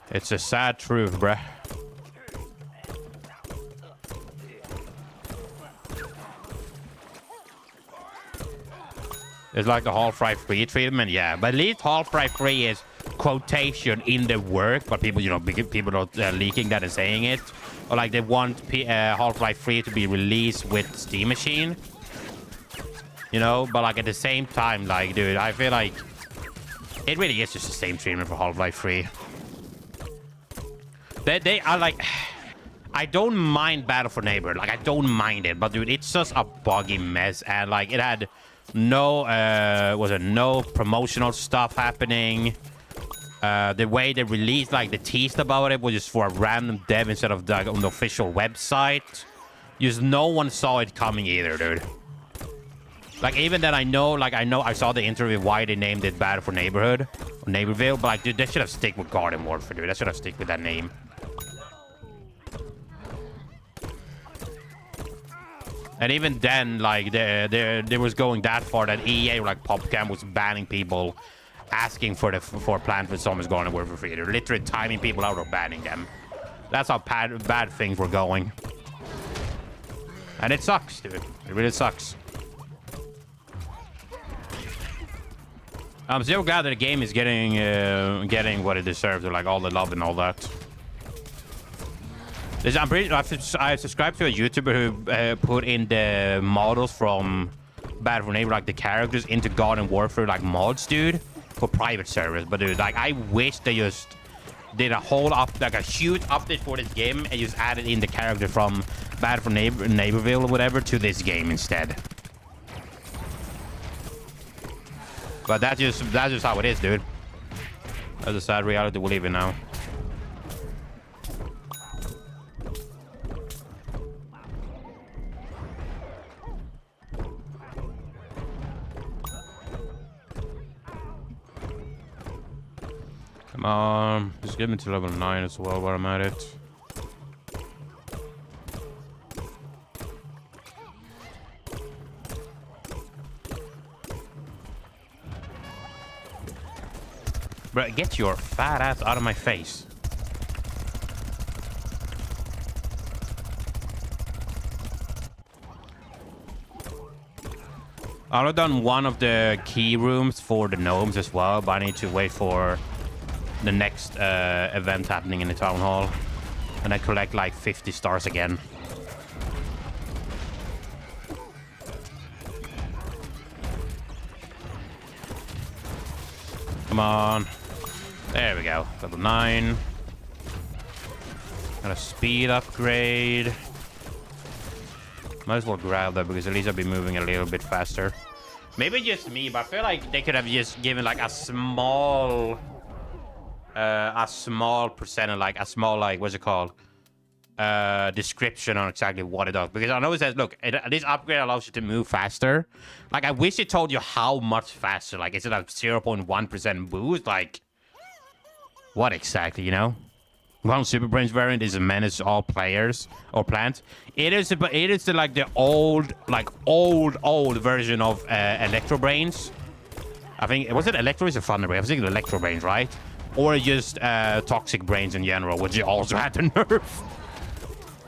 A: It's a sad truth, bruh. It's like the Half-Life 3 treatment, yeah. But at least Half-Life 3 is quotation in the work, but people, you know, people are leaking that and saying it. Or like they want Half-Life 3 to be released with Steam Machine. You know, but like at the same time, like, dude, I feel like it really is just the same treatment for Half-Life 3. They are like... I don't mind Battle for Neighborhood. Like, I don't mind it. But, dude, it's just a buggy mess. And, like, it had... no no promotional stuff happening. The way they released, like, the teased about it was just for a random dev instead of like, on the official website. Just no one saw it coming either, dude. Like, even then I know I saw the interview why they named it Battle for Neighborhood. Neighborville, but like, dude, they should have stick with Garden Warfare, dude. They should have stick with that name. And even then, like, they was going that far that EA, like, PopCam was banning people asking for Plant vs. Zombies Garden Warfare free. They're literally timing people out or banning them. That's how bad things were going. And it sucks, dude. It really sucks. I'm so glad that the game is getting what it deserves, like all the love and all that. I'm pretty. I subscribed to a YouTuber who put in the models from Bad for Neighbor, like the characters, into Garden Warfare, like mods, dude, for private servers. But dude, like I wish they just did a huge update for this game and just added in the character from Bad for Neighborville or whatever to this game instead. But that's just how it is, dude. That's a sad reality we live in now. Come on, just get me to level 9 as well while I'm at it. Bro, get your fat ass out of my face. I've done one of the key rooms for the gnomes as well, but I need to wait for the next event happening in the town hall. And I collect like 50 stars again. Come on. There we go. Level 9. Got a speed upgrade. Might as well grab that because at least I'll be moving a little bit faster. Maybe just me, but I feel like they could have just given like a small percent of like a small, like, what's it called? Description on exactly what it does. Because I know it says, look, this upgrade allows you to move faster. Like, I wish it told you how much faster. Like, is it a 0.1% boost? Like, what exactly, you know? One Super Brains variant is a menace to all players or plants. It is the, like, the old version of Electro Brains. I think, was it Electro or Thunder Brains? I was thinking Electro Brains, right? Or just Toxic Brains in general, which you also had to nerf.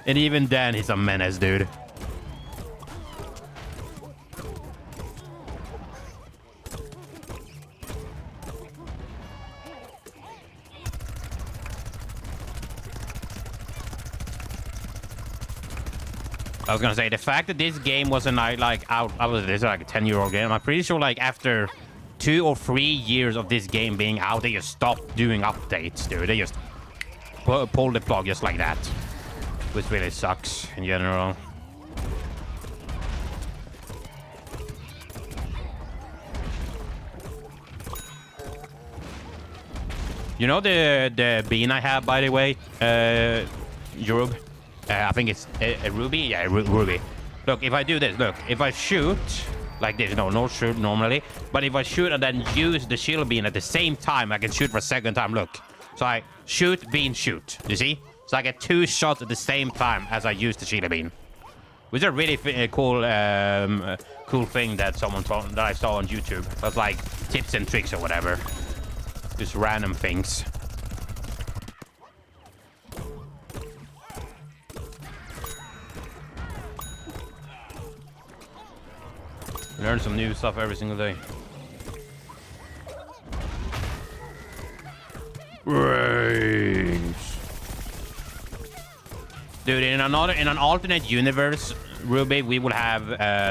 A: And even then, he's a menace, dude. I was gonna say, the fact that this game wasn't like out, this is like a 10-year-old game. I'm pretty sure like after 2 or 3 years of this game being out, they just stopped doing updates, dude. They just pulled the plug just like that. Which really sucks in general. You know the bean I have, by the way, Europe? I think it's a Ruby? Yeah, Ruby. Look, if I do this, look, if I shoot like this, no shoot normally, but if I shoot and then use the shield bean at the same time, I can shoot for a second time, look. So I shoot, bean, shoot, you see? So I get 2 shots at the same time as I use the shield bean. Which is a really cool thing that that I saw on YouTube. That's like tips and tricks or whatever. Just random things. Learn some new stuff every single day. Range. Dude, in an alternate universe, Ruby, we will have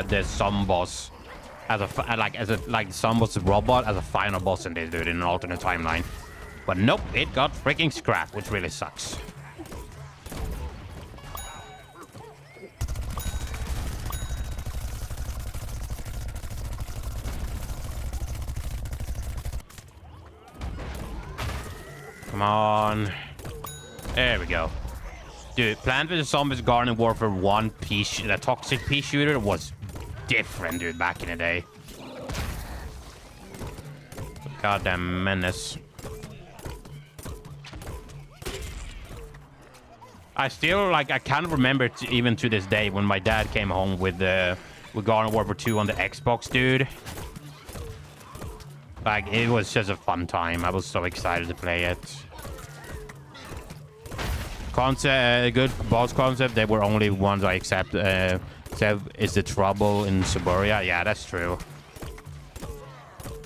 A: the Sun Boss as a Sun Boss robot as a final boss in this, dude, in an alternate timeline. But nope, it got freaking scrapped, which really sucks. Come on. There we go. Dude, Plant vs. Zombies Garden Warfare 1 the toxic pea shooter was different, dude, back in the day. Goddamn menace. I still, like, I can't remember even to this day when my dad came home with Garden Warfare 2 on the Xbox, dude. Like, it was just a fun time. I was so excited to play it. Concept, good boss concept. They were only ones I accept. Is the trouble in Siberia? Yeah, that's true.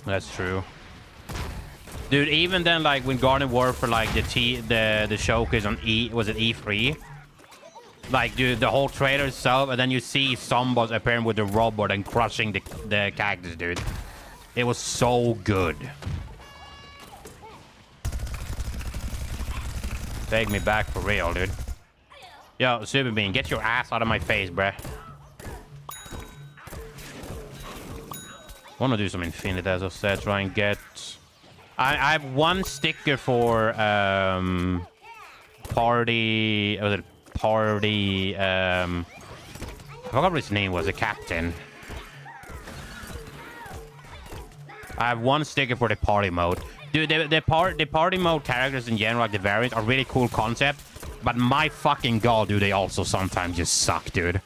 A: That's true. Dude, even then, like, when Garden Warfare, like, the showcase on was it E3? Like, dude, the whole trailer itself, and then you see Zombies appearing with the robot and crushing the cactus, dude. It was so good. Take me back for real, dude. Yo, Super Bean, get your ass out of my face, bruh. Wanna do some Infinite, as I said, try and get... I have one sticker for party. Was it party? I forgot what his name was. The captain. I have one sticker for the party mode. Dude, the party mode characters in general, like the variants, are really cool concept. But my fucking god, dude, they also sometimes just suck, dude.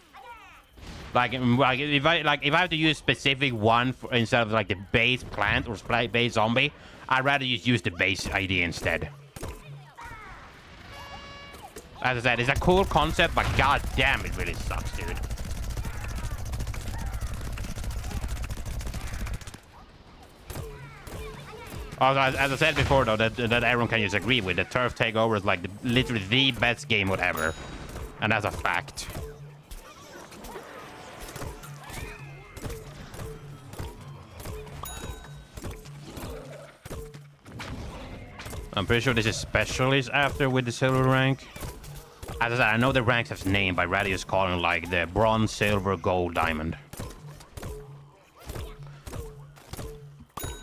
A: Like if I have to use a specific one instead of like the base plant or base zombie, I'd rather just use the base ID instead. As I said, it's a cool concept, but god damn, it really sucks, dude. Also, as I said before, though, that everyone can just agree with, the Turf Takeover is like literally the best game mode ever. And that's a fact. I'm pretty sure this is specialist after with the silver rank. As I said, I know the ranks have name, but I'd rather just call them like the bronze, silver, gold, diamond.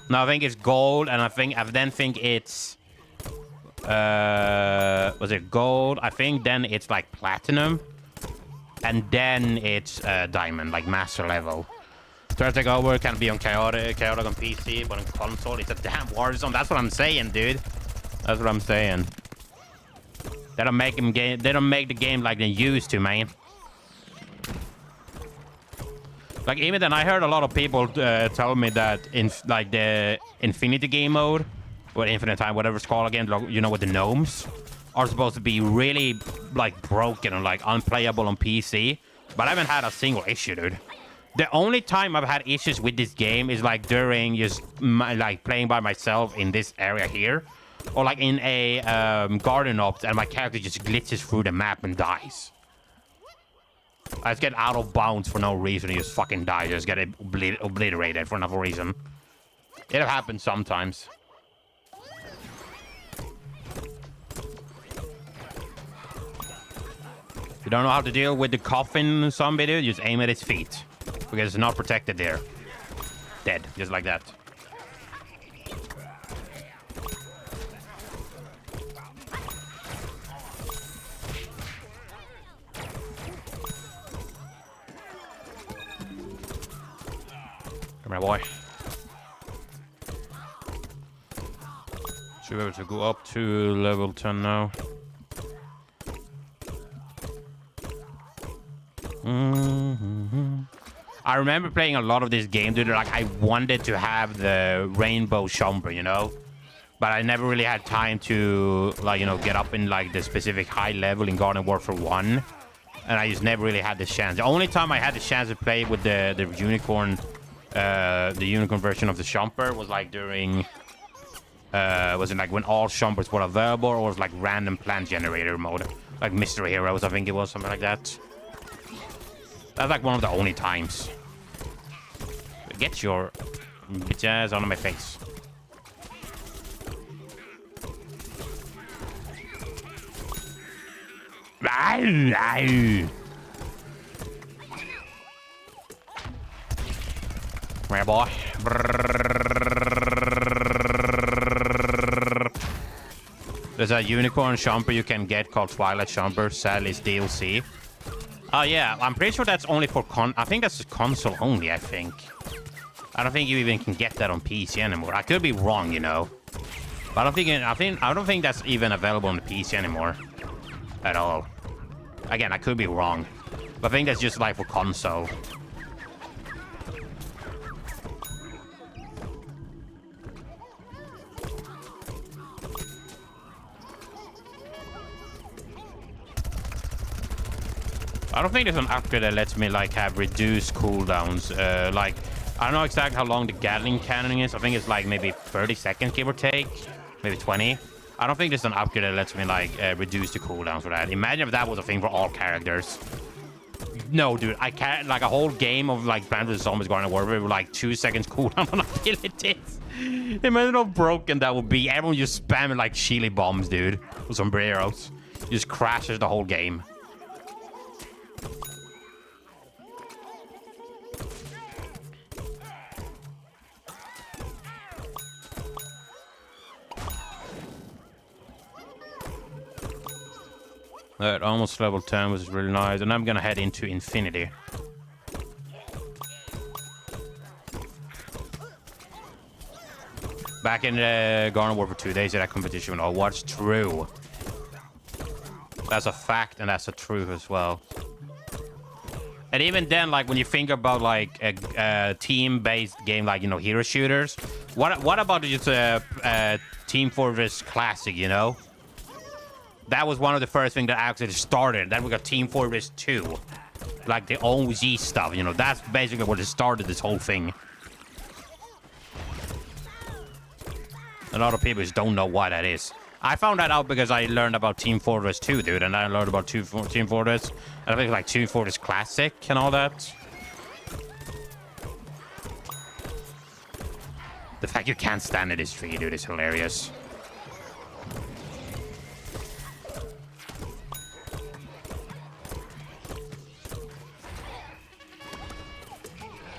A: No, I think it's gold, and I then think it's... was it gold? I think then it's like platinum. And then it's diamond, like master level. Turf Takeover can be on chaotic on PC, but on console, it's a damn Warzone. That's what I'm saying, dude. That's what I'm saying. They don't make the game like they used to, man. Like, even then, I heard a lot of people tell me that in like the Infinity game mode, or Infinite Time, whatever it's called again, you know, with the gnomes, are supposed to be really like broken and like unplayable on PC. But I haven't had a single issue, dude. The only time I've had issues with this game is like during just like playing by myself in this area here. Or like in a garden ops and my character just glitches through the map and dies. I just get out of bounds for no reason. He just fucking dies. Just get obliterated for no reason. It happens sometimes. If you don't know how to deal with the coffin zombie, dude, just aim at its feet. Because it's not protected there. Dead. Just like that. Come here, boy. Should be able to go up to level 10 now. I remember playing a lot of this game, dude. Like, I wanted to have the rainbow jumper, you know? But I never really had time to, like, you know, get up in, like, the specific high level in Garden Warfare 1. And I just never really had the chance. The only time I had the chance to play with the unicorn version of the jumper was, like, during... was it, like, when all jumpers were available, or was, like, random plant generator mode? Like, Mystery Heroes, I think it was, something like that. That's, like, one of the only times. Get your bitch ass out of my face. Where, boy? There's a unicorn jumper you can get called Twilight Jumper. Sadly, it's DLC. Oh, yeah. I'm pretty sure that's only for I think that's console only, I think. I don't think you even can get that on PC anymore. I could be wrong, you know. But I don't think that's even available on the PC anymore. At all. Again, I could be wrong. But I think that's just like for console. I don't think there's an upgrade that lets me like have reduced cooldowns. Like, I don't know exactly how long the Gatling cannon is. I think it's like maybe 30 seconds, give or take. Maybe 20. I don't think there's an upgrade that lets me like reduce the cooldowns for that. Imagine if that was a thing for all characters. No, dude, I can't. Like a whole game of like Plants vs Zombies Garden Warfare with like 2 seconds cooldown on abilities. Imagine how broken that would be. Everyone just spamming like Chili bombs, dude, with sombreros. Just crashes the whole game. Alright, almost level 10, which is really nice. And I'm gonna head into Infinity. Back in the Garden Warfare 2 days of that competition with Overwatch. True. That's a fact, and that's a truth as well. And even then, like, when you think about, like, a team-based game, like, you know, hero shooters, what about just a Team Fortress Classic, you know? That was one of the first things that actually started. Then we got Team Fortress 2. Like the OG stuff, you know. That's basically what started this whole thing. A lot of people just don't know what that is. I found that out because I learned about Team Fortress 2, dude. And I learned about Team Fortress. And I think like Team Fortress Classic and all that. The fact you can't stand in this tree, dude, is hilarious.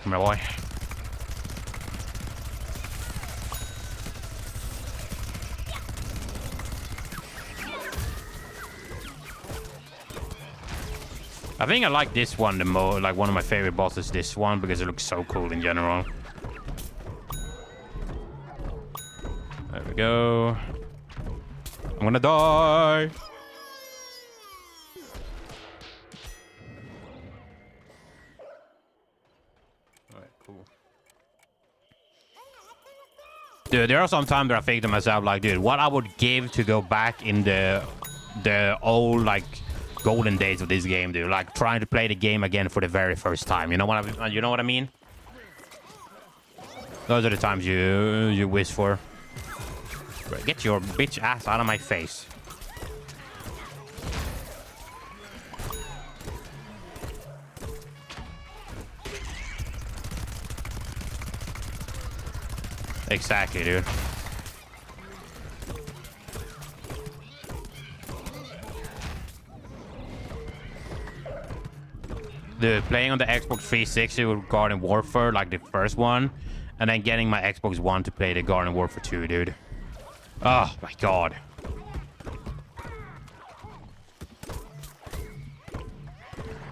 A: My boy. I think I like this one the most. Like one of my favorite bosses, this one, because it looks so cool in general. There we go. I'm gonna die. Dude, there are some times that I think to myself, like, dude, what I would give to go back in the old, like, golden days of this game, dude. Like, trying to play the game again for the very first time. You know what I mean? Those are the times you wish for. Get your bitch ass out of my face. Exactly, dude. Dude, playing on the Xbox 360 with Garden Warfare, like the first one, and then getting my Xbox One to play the Garden Warfare 2, dude. Oh my god.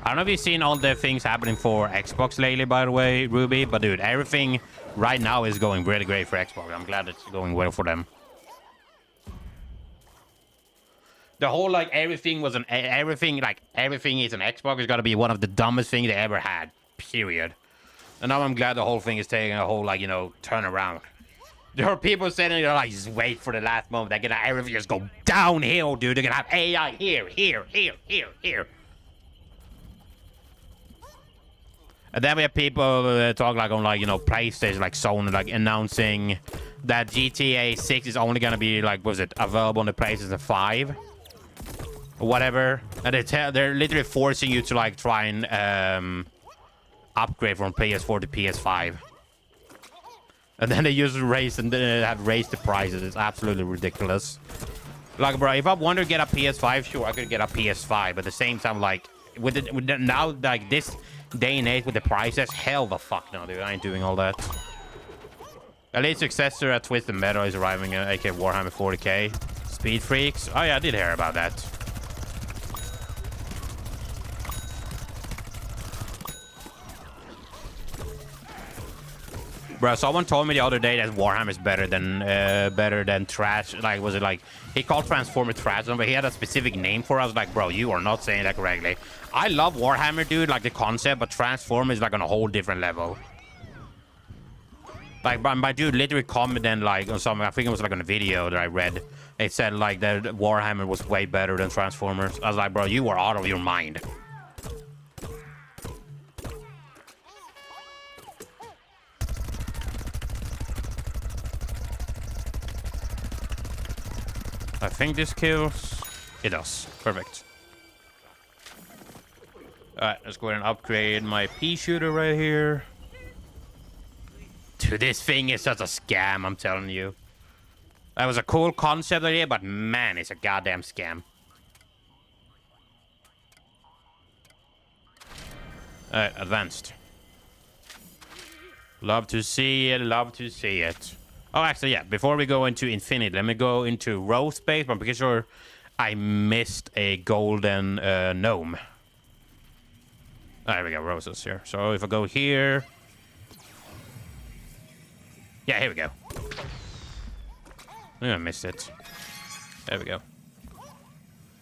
A: I don't know if you've seen all the things happening for Xbox lately, by the way, Ruby, but dude, everything right now is going really great for Xbox. I'm glad it's going well for them. The whole, like, everything is an Xbox is got to be one of the dumbest things they ever had, period. And now I'm glad the whole thing is taking a whole, like, you know, turnaround. There are people sitting there like, just wait for the last moment. They're gonna everything just go downhill, dude. They're gonna have AI here. And then we have people talk like on, like, you know, PlayStation, like Sony, like announcing that GTA 6 is only gonna be, like, was it available on the PlayStation 5 or whatever. And they're literally forcing you to, like, try and upgrade from PS4 to PS5. And then they just have raised the prices. It's absolutely ridiculous. Like, bro, if I want to get a PS5, sure, I could get a PS5. But at the same time, like, now, like, this day and age with the prices, hell the fuck no, dude. I ain't doing all that. Elite successor at Twisted Metal is arriving at AK Warhammer 40k. Speed Freaks. Oh, yeah, I did hear about that. Bro, someone told me the other day that Warhammer is better than trash. Like, was it like he called Transformer trash, but he had a specific name for it. I was like, bro, you are not saying that correctly. I love Warhammer, dude, like the concept, but Transformer is like on a whole different level. Like, my dude literally commented like on something. I think it was like on a video that I read. It said like that Warhammer was way better than Transformers. I was like, bro, you are out of your mind. I think this kills. It does. Perfect. Alright, let's go ahead and upgrade my pea shooter right here. Dude, this thing is such a scam, I'm telling you. That was a cool concept idea, but man, it's a goddamn scam. Alright, advanced. Love to see it, love to see it. Oh, actually, yeah, before we go into Infinite, let me go into row space, but I'm pretty sure I missed a golden gnome. Oh, there we go, roses here. So if I go here... Yeah, here we go. I missed it. There we go.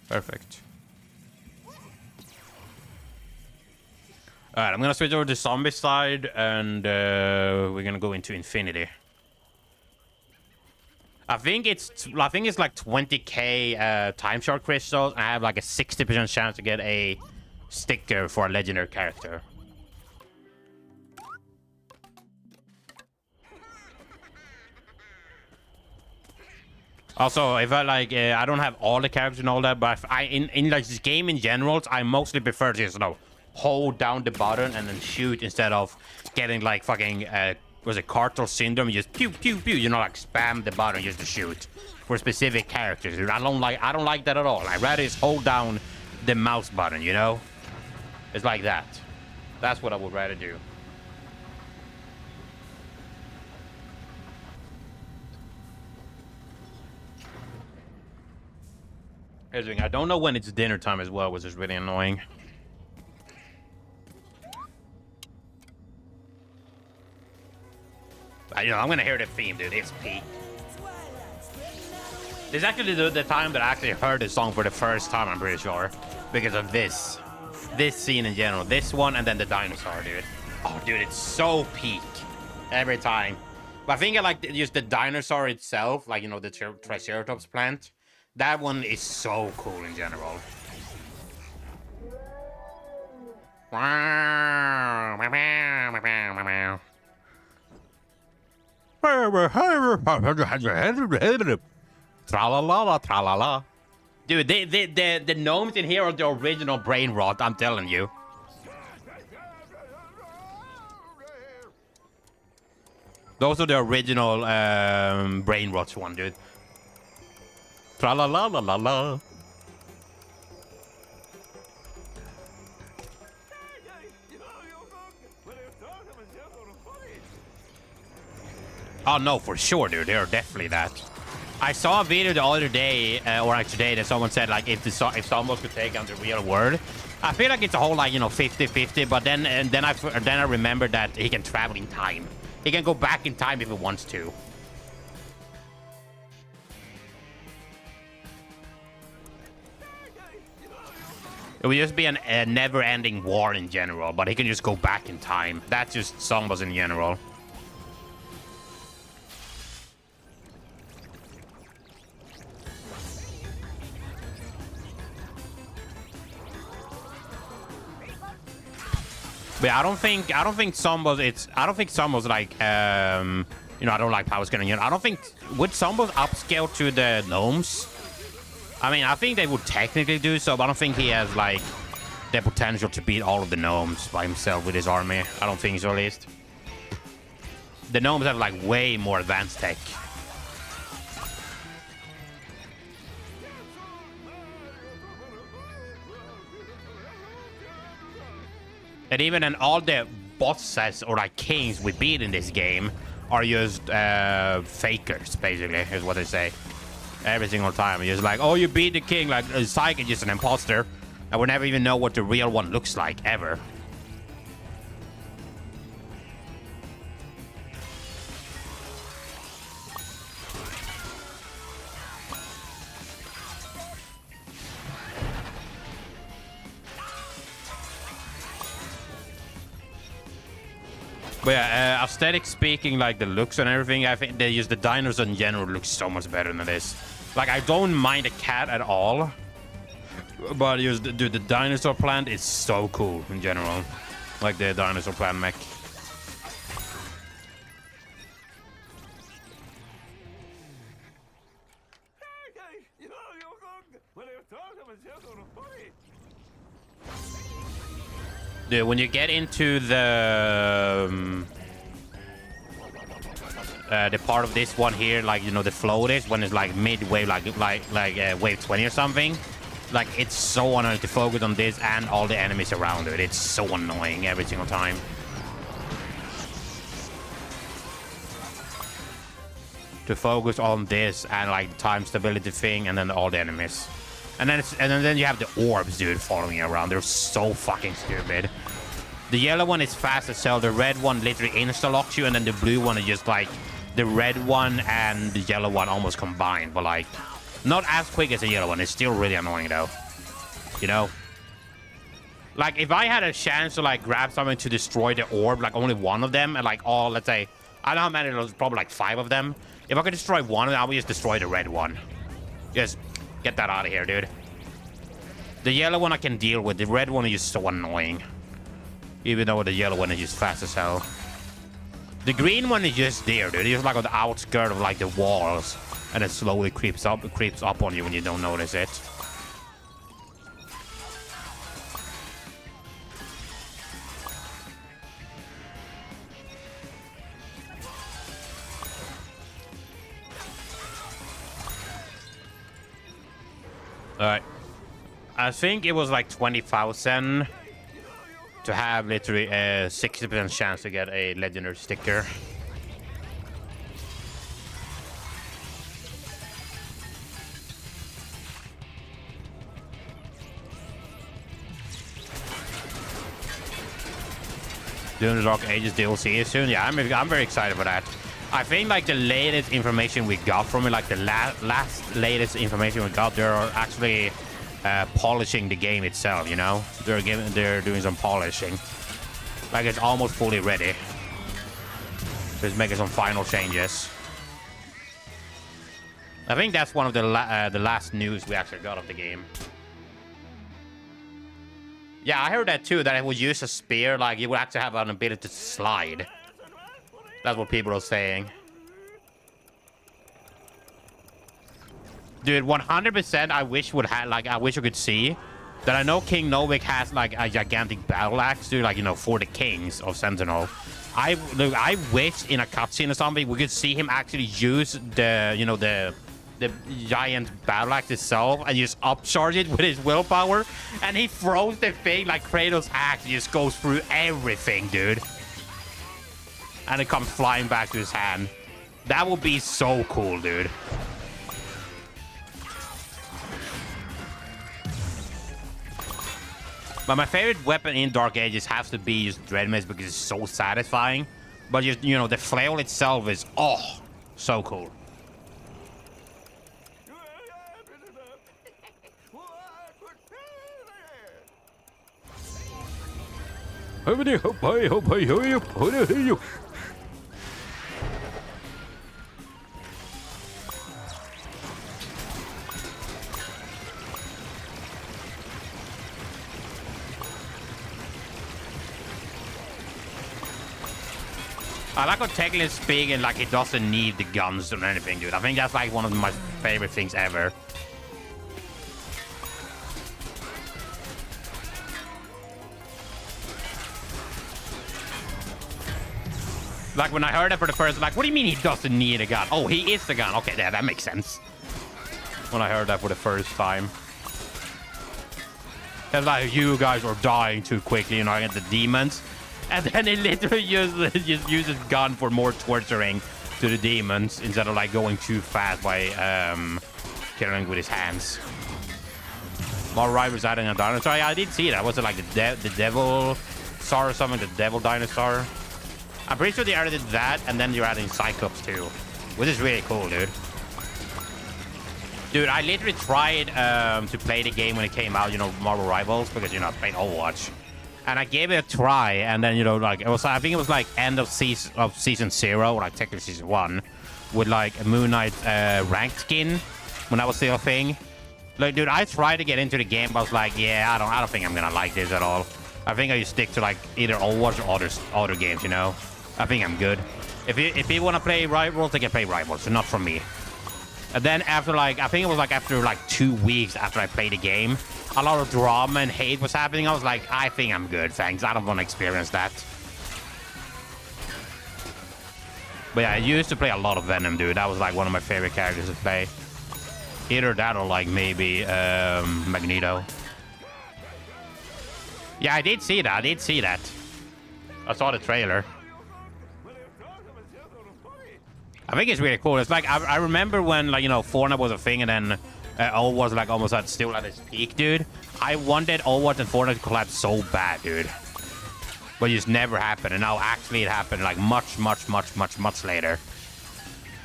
A: Perfect. Alright, I'm gonna switch over to zombie side, and we're gonna go into Infinity. I think it's like 20k time shard crystals, and I have like a 60% chance to get a sticker for a legendary character. Also, if I like, I don't have all the characters and all that, but if in like this game in general, I mostly prefer to just, hold down the button and then shoot instead of getting like fucking, was it cartel syndrome? You just pew pew pew, like spam the button just to shoot for specific characters. I don't like that at all. I'd rather just hold down the mouse button, It's like that. That's what I would rather do. Here's the thing. I don't know when it's dinner time as well, which is really annoying. I'm gonna hear the theme, dude. It's peak. This is actually the time that I actually heard the song for the first time, I'm pretty sure. Because of this scene in general. This one and then the dinosaur, dude. Oh, dude, it's so peak. Every time. But I think I like just the dinosaur itself, like, the Triceratops plant. That one is so cool in general. Tra-la-la-la, tra-la-la. Dude, the gnomes in here are the original brain rot, I'm telling you. Those are the original brain rots one, dude. Tra-la-la-la-la-la. Oh, no, for sure, dude. They are definitely that. I saw a video the other day, or like today, that someone said, like, if zombies could take on the real world. I feel like it's a whole, like, 50-50, but then I remembered that he can travel in time. He can go back in time if he wants to. It would just be a never-ending war in general, but he can just go back in time. That's just zombies in general. But I don't think zombies. I don't think zombies like I don't like power scaling. I don't think would zombies upscale to the gnomes. I mean, I think they would technically do so, but I don't think he has like the potential to beat all of the gnomes by himself with his army. I don't think so, at least. The gnomes have like way more advanced tech. And even in all the bosses or like kings we beat in this game are just fakers, basically, is what they say. Every single time. You're just like, oh, you beat the king, like Psyche is just an imposter. And we never even know what the real one looks like, ever. But yeah, aesthetic speaking, like the looks and everything, I think they use the dinosaurs in general look so much better than this. Like, I don't mind a cat at all, but dude, the dinosaur plant is so cool in general. Like the dinosaur plant mech. Dude, when you get into the part of this one here, like, you know, the float is when it's like mid-wave, like wave 20 or something. Like, it's so annoying to focus on this and all the enemies around it. It's so annoying every single time. To focus on this and like the time stability thing and then all the enemies. And then you have the orbs, dude, following you around. They're so fucking stupid. The yellow one is fast as hell. The red one literally insta-locks you, and then the blue one is just like the red one and the yellow one almost combined, but like not as quick as the yellow one. It's still really annoying though. You know? Like, if I had a chance to like grab something to destroy the orb, like only one of them, and like all, let's say, I don't know how many, there's probably like 5 of them. If I could destroy one of them, I would just destroy the red one. Just get that out of here, dude. The yellow one I can deal with. The red one is just so annoying. Even though the yellow one is just fast as hell. The green one is just there, dude. It's like on the outskirt of like the walls. And it slowly creeps up on you when you don't notice it. Alright. I think it was like 20,000 to have literally a 60% chance to get a legendary sticker. Doing the Dark Ages DLC soon. Yeah, I'm very excited for that. I think like the latest information we got from it, like the last latest information we got, they're actually polishing the game itself. You know, they're doing some polishing. Like it's almost fully ready. Just making some final changes. I think that's one of the last news we actually got of the game. Yeah, I heard that too, that it would use a spear, like you would actually have an ability to slide. That's what people are saying. Dude, 100% I wish I wish you could see that. I know King Novik has like a gigantic battle axe, dude, like, you know, for the kings of Sentinel. I wish in a cutscene or something we could see him actually use the, you know, the giant battle axe itself and just upcharge it with his willpower, and he throws the thing like Kratos' axe, just goes through everything, dude, and it comes flying back to his hand. That would be so cool, dude. But my favorite weapon in Dark Ages has to be just Dreadmace because it's so satisfying. But just, you know, the flail itself is, oh, so cool. I like how technically speaking, like, it doesn't need the guns or anything, dude. I think that's like one of my favorite things ever. Like, when I heard it for the first, like, what do you mean he doesn't need a gun? Oh, he is the gun. Okay, yeah, that makes sense. When I heard that for the first time. It's like, you guys are dying too quickly, you know, I get the demons. And then he literally just uses gun for more torturing to the demons instead of, like, going too fast by killing with his hands. More rivals adding a dinosaur. Yeah, I did see that. Was it like the devil star or something? The devil dinosaur? I'm pretty sure they added that, and then you're adding Cyclops too, which is really cool, dude. Dude, I literally tried to play the game when it came out, you know, Marvel Rivals, because, you know, I played Overwatch. And I gave it a try, and then, you know, like, it was, I think it was like end of season 0, or like technically season 1, with like a Moon Knight ranked skin when that was still a thing. Like, dude, I tried to get into the game, but I was like, yeah, I don't think I'm gonna like this at all. I think I just stick to like either Overwatch or other games, you know. I think I'm good. If you want to play Rivals, they can play Rivals, so not from me. And then after like, I think it was like after like 2 weeks after I played the game, a lot of drama and hate was happening. I was like, I think I'm good, thanks. I don't want to experience that. But yeah, I used to play a lot of Venom, dude. That was like one of my favorite characters to play. Either that or like maybe Magneto. Yeah, I did see that. I saw the trailer. I think it's really cool. It's like, I remember when, like, you know, Fortnite was a thing, and then Overwatch was like almost still at its peak, dude. I wanted Overwatch and Fortnite to collab so bad, dude. But it just never happened, and now actually it happened like much later.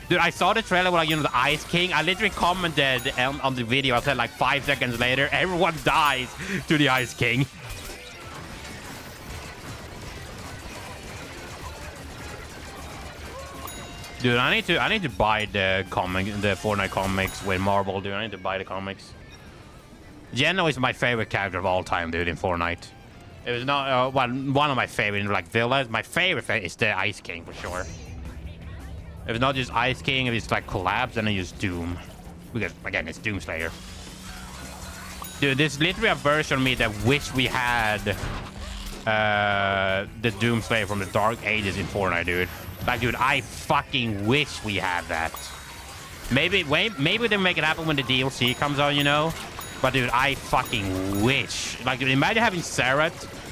A: Dude, I saw the trailer with, like, you know, the Ice King. I literally commented on the video. I said like 5 seconds later, everyone dies to the Ice King. Dude, I need to buy the Fortnite comics with Marvel, dude. I need to buy the comics. Geno is my favorite character of all time, dude, in Fortnite. It was not one of my favorite, like, villains. My favorite is the Ice King for sure. If it's not just Ice King, if it's like collabs, then I use Doom, because again, it's Doomslayer. Dude, there's literally a version of me that wish we had the Doomslayer from the Dark Ages in Fortnite, dude. Like, dude, I fucking wish we had that. Maybe they make it happen when the DLC comes out, you know? But, dude, I fucking wish. Like, dude, imagine having Sarah,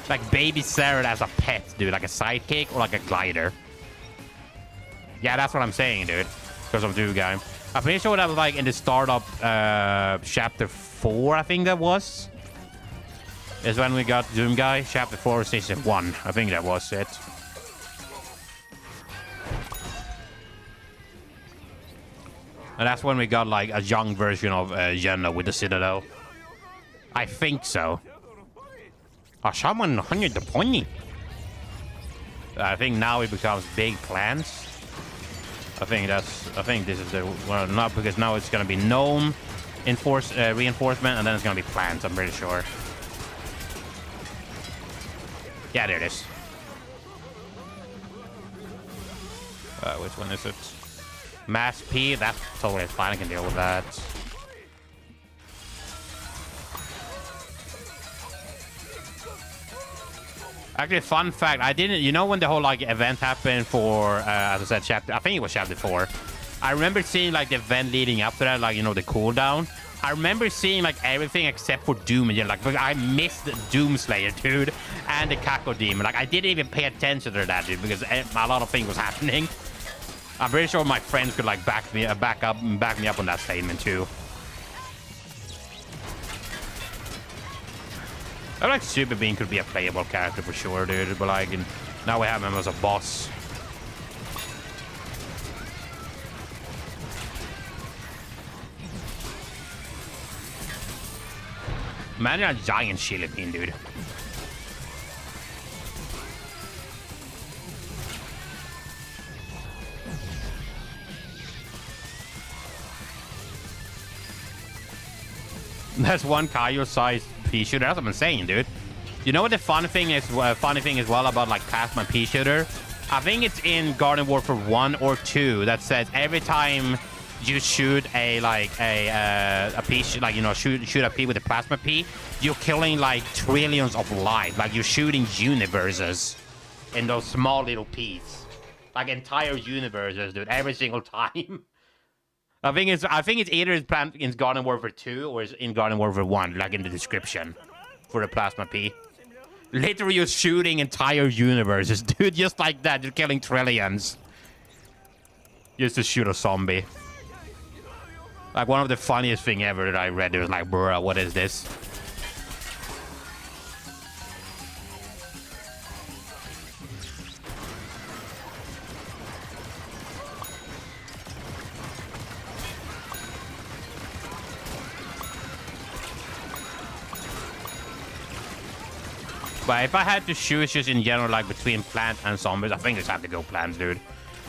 A: like, baby Sarah as a pet, dude. Like a sidekick or like a glider. Yeah, that's what I'm saying, dude. Because I'm Doom guy. I'm pretty sure that was, like, in the startup chapter 4, I think that was. Is when we got Doom guy. Chapter 4, season 1. I think that was it. And that's when we got, like, a young version of Geno with the Citadel. I think so. Oh, someone hung the pony. I think now it becomes big plans. I think this is the, well, not, because now it's gonna be gnome reinforcement, and then it's gonna be plants, I'm pretty sure. Yeah, there it is. Which one is it? Mass P, that's totally fine. I can deal with that. Actually, fun fact, I didn't, you know, when the whole, like, event happened for, as I said, chapter, I think it was chapter 4. I remember seeing, like, the event leading up to that, like, you know, the cooldown. I remember seeing, like, everything except for Doom, and like, I missed Doomslayer, dude, and the Kako Demon. Like, I didn't even pay attention to that, dude, because a lot of things was happening. I'm pretty sure my friends could, like, back me up on that statement too. I feel like Super Bean could be a playable character for sure, dude. But, like, now we have him as a boss. Imagine a giant Chili Bean, dude. That's one Kaio-sized pea shooter. That's what I'm saying, dude. You know what the funny thing is as well about, like, plasma pea shooter? I think it's in Garden Warfare 1 or 2 that says every time you shoot a pea, like, you know, shoot a pea with a plasma pea, you're killing, like, trillions of lives. Like, you're shooting universes in those small little peas. Like, entire universes, dude, every single time. I think it's either in Garden Warfare 2 or it's in Garden Warfare 1, like in the description for the plasma P. Literally, you're shooting entire universes, dude, just like that. You're killing trillions. Just to shoot a zombie. Like, one of the funniest thing ever that I read, it was like, bruh, what is this? But if I had to choose just in general, like between plant and zombies, I think I just have to go plants, dude.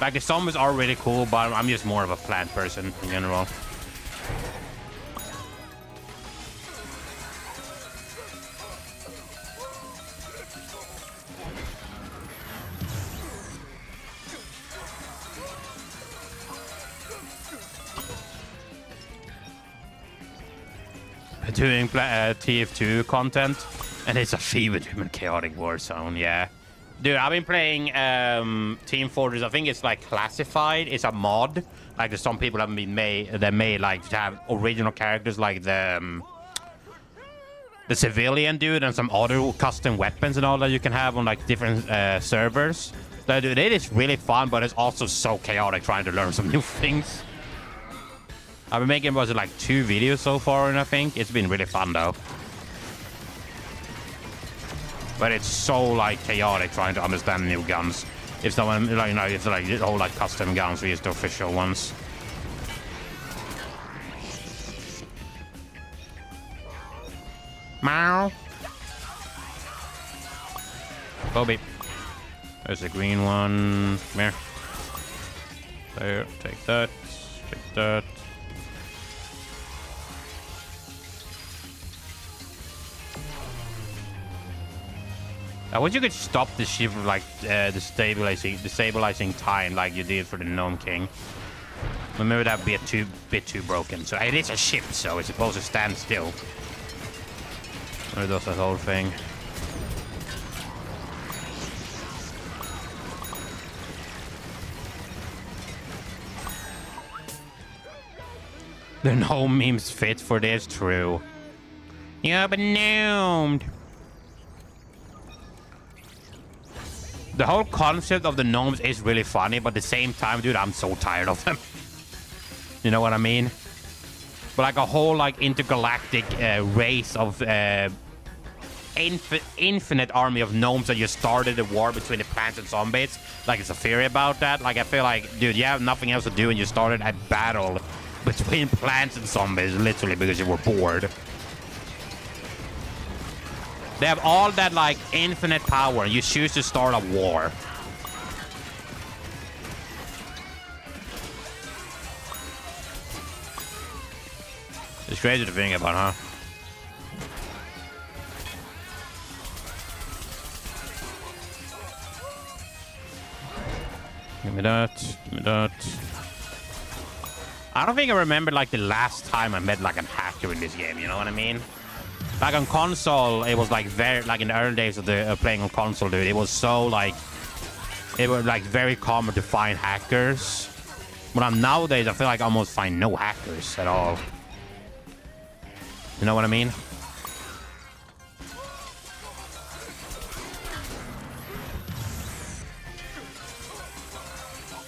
A: Like the zombies are really cool, but I'm just more of a plant person in general. Doing TF2 content, and it's a fever dream and chaotic war zone. Yeah, dude, I've been playing Team Fortress. I think it's like classified. It's a mod. Like there's some people have been made that made like to have original characters like the civilian dude and some other custom weapons and all that you can have on like different servers. So, dude, it is really fun, but it's also so chaotic trying to learn some new things. I've been making, was it like 2 videos so far, and I think it's been really fun though. But it's so like chaotic trying to understand new guns. If someone, like, you know, it's like all like custom guns, we use the official ones. Meow. Bobby. There's a green one. Come here. There, take that. Take that. I wish you could stop the ship like the stabilizing time like you did for the Gnome King. But maybe that would be a bit too broken. So it is a ship, so it's supposed to stand still. Or does the whole thing. The gnome memes fit for this, true. You're gnomed. The whole concept of the gnomes is really funny, but at the same time, dude, I'm so tired of them. You know what I mean? But like a whole like intergalactic race of infinite army of gnomes that just started a war between the plants and zombies. Like it's a theory about that. Like I feel like, dude, you have nothing else to do and you started a battle between plants and zombies, literally because you were bored. They have all that, like, infinite power, and you choose to start a war. It's crazy to think about, huh? Give me that. Give me that. I don't think I remember, like, the last time I met, like, a hacker in this game, you know what I mean? Like on console, it was like very, like in the early days of the playing on console, dude. It was so like, it was like very common to find hackers. But nowadays, I feel like I almost find no hackers at all. You know what I mean?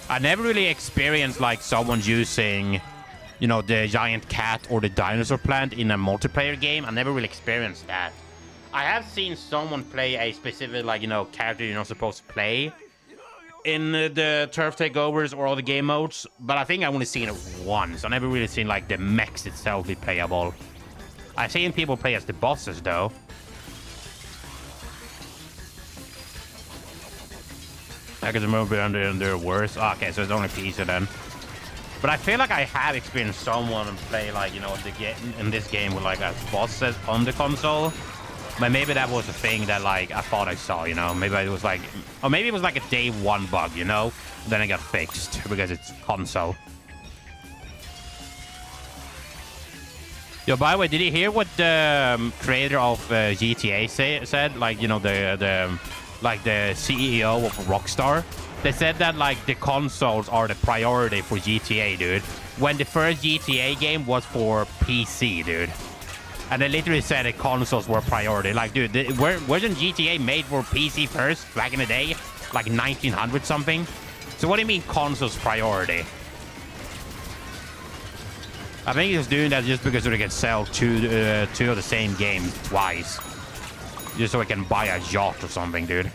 A: I never really experienced like someone using, you know, the giant cat or the dinosaur plant in a multiplayer game. I never really experienced that. I have seen someone play a specific, like, you know, character you're not supposed to play in the turf takeovers or all the game modes, but I think I've only seen it once. I've never really seen, like, the mechs itself be playable. I've seen people play as the bosses, though. I guess maybe under worse. Oh, okay, so it's only PC then. But I feel like I have experienced someone play, like, you know, in this game with, like, as bosses on the console. But maybe that was a thing that, like, I thought I saw, you know? Maybe it was, like... Or maybe it was, like, a day 1 bug, you know? Then it got fixed because it's console. Yo, by the way, did you hear what the creator of GTA said? Like, you know, the CEO of Rockstar? They said that, like, the consoles are the priority for GTA, dude. When the first GTA game was for PC, dude. And they literally said the consoles were priority. Like, dude, wasn't GTA made for PC first back in the day? Like 1900 something? So what do you mean consoles priority? I think he's doing that just because they can sell two of the same game twice. Just so he can buy a yacht or something, dude.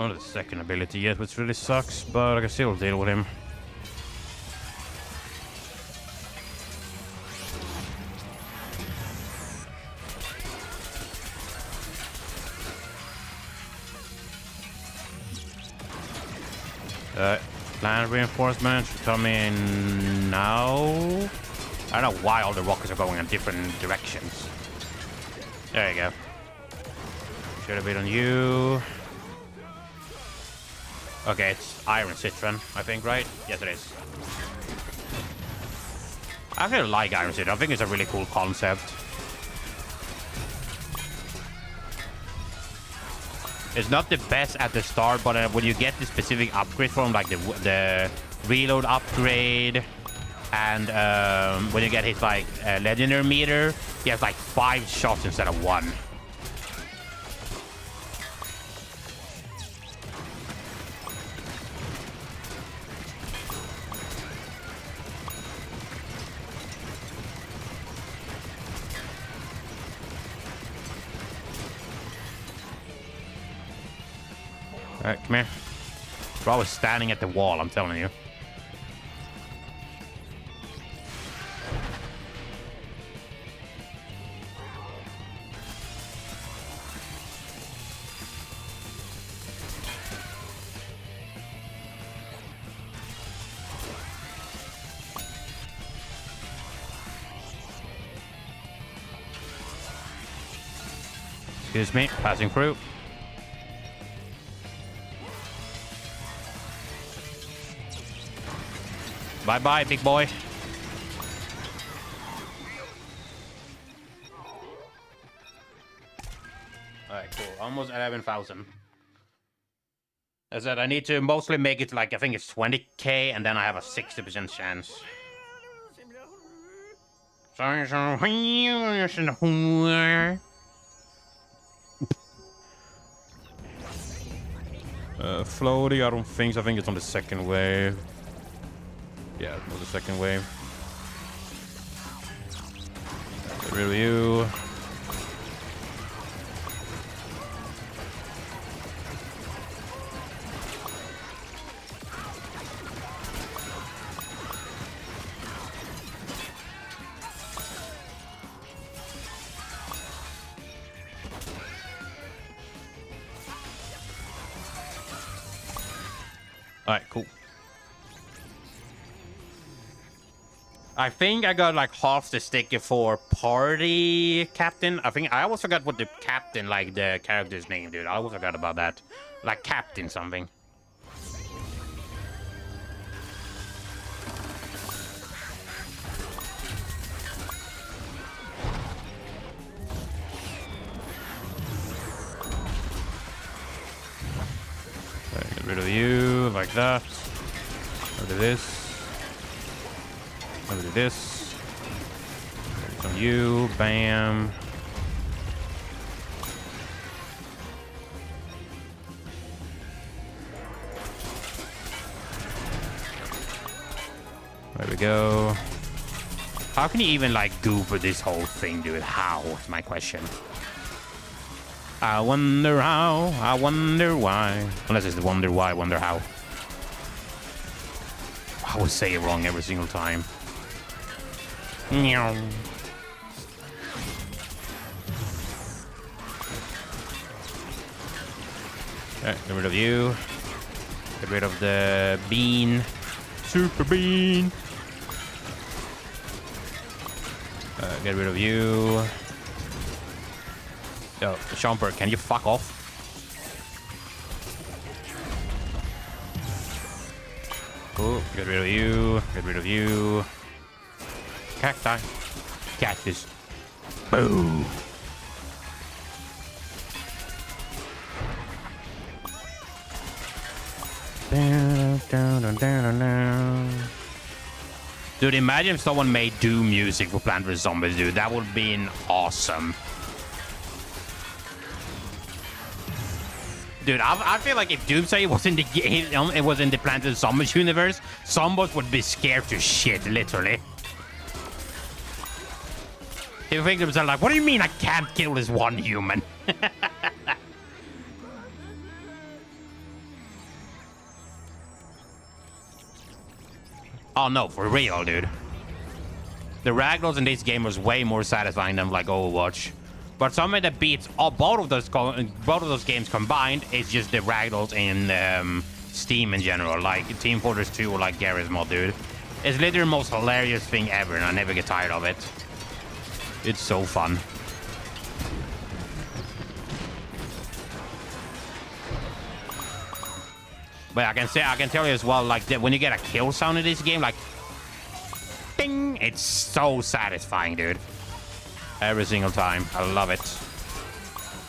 A: Only the second ability yet, which really sucks, but I can still deal with him. Land reinforcements come in now. I don't know why all the rockets are going in different directions. There you go. Should have been on you. Okay, it's Iron Citron, I think, right? Yes, it is. I actually like Iron Citron. I think it's a really cool concept. It's not the best at the start, but when you get the specific upgrade from, like the reload upgrade, and when you get his like legendary meter, he has like 5 shots instead of 1. Alright, come here. Bro was standing at the wall, I'm telling you. Excuse me, passing through. Bye-bye, big boy. Alright, cool. Almost 11,000. I said I need to mostly make it like, I think it's 20k, and then I have a 60% chance. Floaty, I don't think so. I think it's on the second wave. Yeah, it was the second wave. Get rid of you. Alright, cool. I think I got like half the sticker for party captain. I think I almost forgot what the captain, like the character's name, dude. I almost forgot about that. Like captain something. Okay, get rid of you like that. Get rid of this. Look at this. On you, bam. There we go. How can you even like go for this whole thing, dude? How is my question. I wonder how, I wonder why. Unless it's the wonder why, wonder how. I would say it wrong every single time. Meow. Okay, get rid of you. Get rid of the bean. Super bean. Get rid of you. Yo, Chomper, can you fuck off? Cool. Get rid of you. Get rid of you. Cacti. Cactus. Boom. Dude, imagine if someone made Doom music for Plant vs. Zombies, dude. That would be awesome. Dude, I feel like if Doomsday was in the it was in the Plant vs. Zombies universe, zombies would be scared to shit, literally. They would think to themselves like, what do you mean I can't kill this one human? Oh no, for real, dude. The ragdolls in this game was way more satisfying than like Overwatch. But something that beats both of those games combined is just the ragdolls in Steam in general, like Team Fortress 2 or like Garry's Mod, dude. It's literally the most hilarious thing ever, and I never get tired of it. It's so fun. But I can tell you as well, like that when you get a kill sound in this game, like ding, it's so satisfying, dude. Every single time, I love it.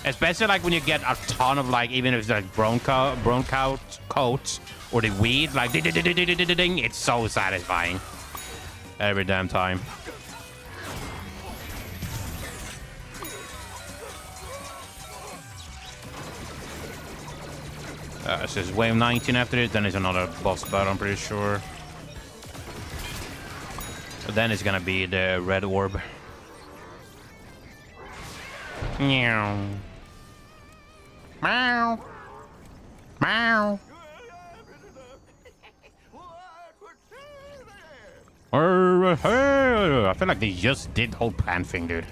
A: Especially like when you get a ton of like, even if it's like brown coats or the weed, like ding, ding, ding, ding, ding, ding, it's so satisfying every damn time. It's just wave 19 after it, then it's another boss battle, I'm pretty sure. But then it's gonna be the red orb. Meow. Meow. Meow. I feel like they just did the whole plan thing, dude.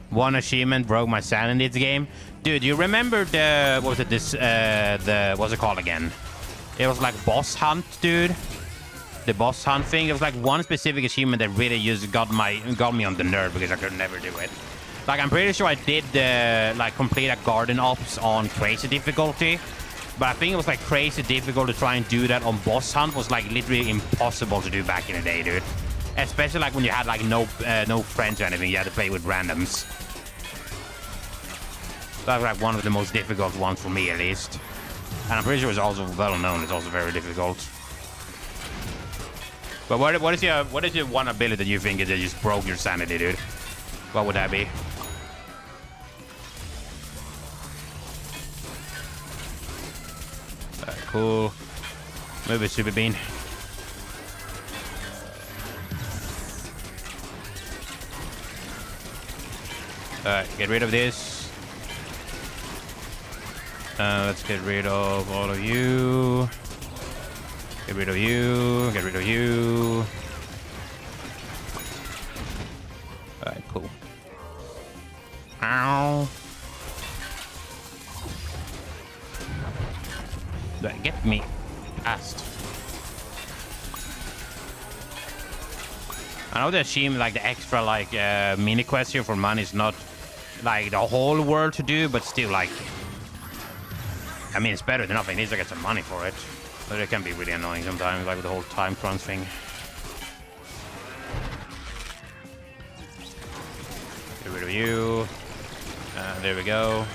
A: One achievement broke my sanity in this game. Dude, you remember the... What was it? What's it called again? It was like boss hunt, dude. The boss hunt thing. It was like one specific achievement that really just got me on the nerve because I could never do it. Like, I'm pretty sure I did like complete a garden ops on crazy difficulty. But I think it was like crazy difficult to try and do that on boss hunt. Was like literally impossible to do back in the day, dude. Especially like when you had like no friends or anything. You had to play with randoms. That was like one of the most difficult ones for me, at least. And I'm pretty sure it's also well known. It's also very difficult. But what is your one ability that you think is that just broke your sanity, dude? What would that be? Cool. Move it, Super Bean. Get rid of this. Let's get rid of all of you. Get rid of you. Get rid of you. Alright, cool. Ow. Get me past. I know the achievement, like the extra like mini quest here for money is not like the whole world to do, but still like, I mean, it's better than nothing. At least I get some money for it. But it can be really annoying sometimes, like with the whole time crunch thing. Get rid of you. There we go.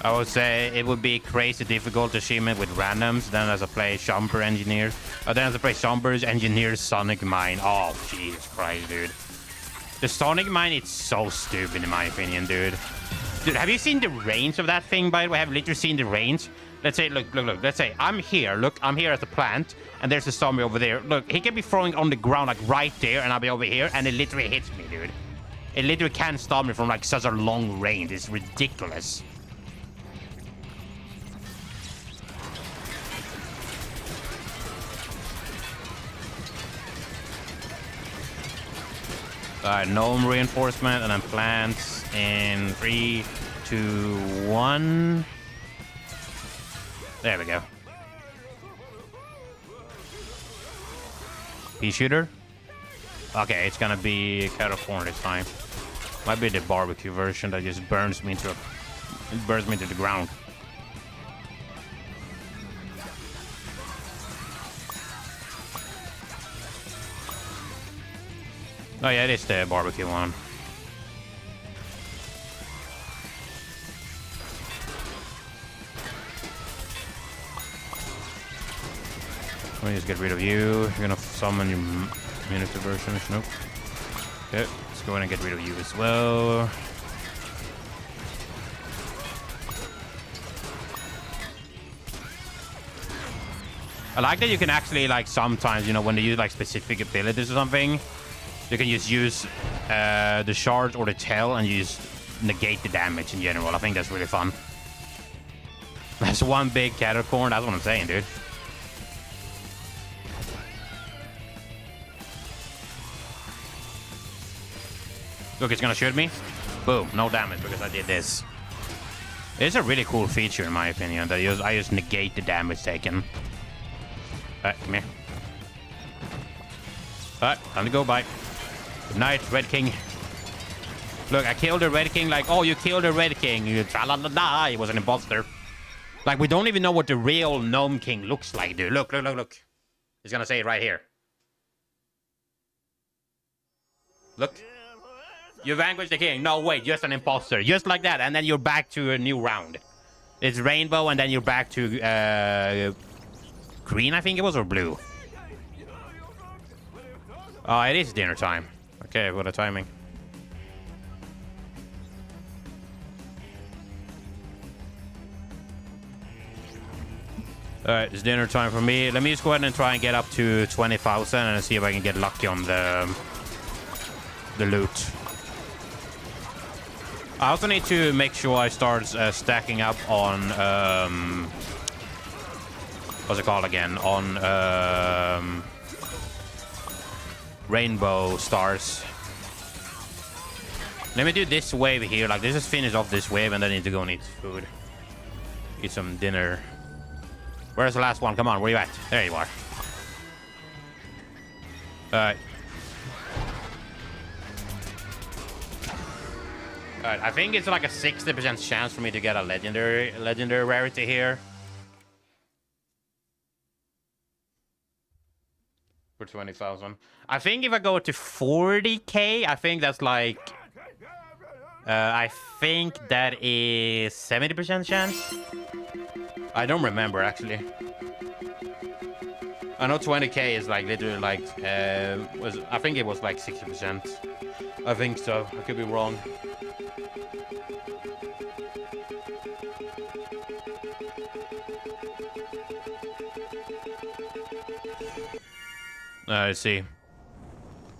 A: I would say it would be crazy difficult achievement with randoms. Then as I play Jumper Engineers. Then as I play Jumpers Engineers Sonic Mine. Oh, Jesus Christ, dude. The Sonic Mine, it's so stupid in my opinion, dude. Dude, have you seen the range of that thing, by the way? Have you literally seen the range? Let's say, look. Let's say I'm here. Look, I'm here at the plant. And there's a zombie over there. Look, he can be throwing on the ground, like right there. And I'll be over here. And it literally hits me, dude. It literally can't stop me from like such a long range. It's ridiculous. Gnome reinforcement, and then plants in 3, 2, 1. There we go. Pea shooter. Okay, it's gonna be California this time. Might be the barbecue version that just burns me into the ground. Oh yeah, it is the barbecue one. Let me just get rid of you. You're gonna summon your miniature version. Nope. Okay, let's go ahead and get rid of you as well. I like that you can actually, like, sometimes, you know, when they use like specific abilities or something, you can just use the shards or the tail, and you just negate the damage in general. I think that's really fun. That's one big catercorn. That's what I'm saying, dude. Look, it's gonna shoot me. Boom, no damage because I did this. It's a really cool feature in my opinion that I just negate the damage taken. Alright, come here. Alright, time to go. Bye. Good night, Red King. Look, I killed the Red King. Like, oh, you killed the Red King. You tra-la-la-la. He was an imposter. Like, we don't even know what the real Gnome King looks like, dude. Look, look, look, look. He's gonna say it right here. Look. You vanquished the king. No, wait, just an imposter. Just like that, and then you're back to a new round. It's rainbow, and then you're back to green, I think it was, or blue. Oh, it is dinner time. Okay, what a timing. Alright, it's dinner time for me. Let me just go ahead and try and get up to 20,000 and see if I can get lucky on the loot. I also need to make sure I start stacking up on what's it called again? On rainbow stars. Let me do this wave here. Like, let's just finish off this wave and then I need to go and eat food. Eat some dinner. Where's the last one? Come on, where you at? There you are. Alright. Alright, I think it's like a 60% chance for me to get a legendary rarity here. For 20,000. I think if I go to 40k, I think that's like... I think that is 70% chance. I don't remember, actually. I know 20k is like literally like... I think it was like 60%. I think so. I could be wrong. Let's see.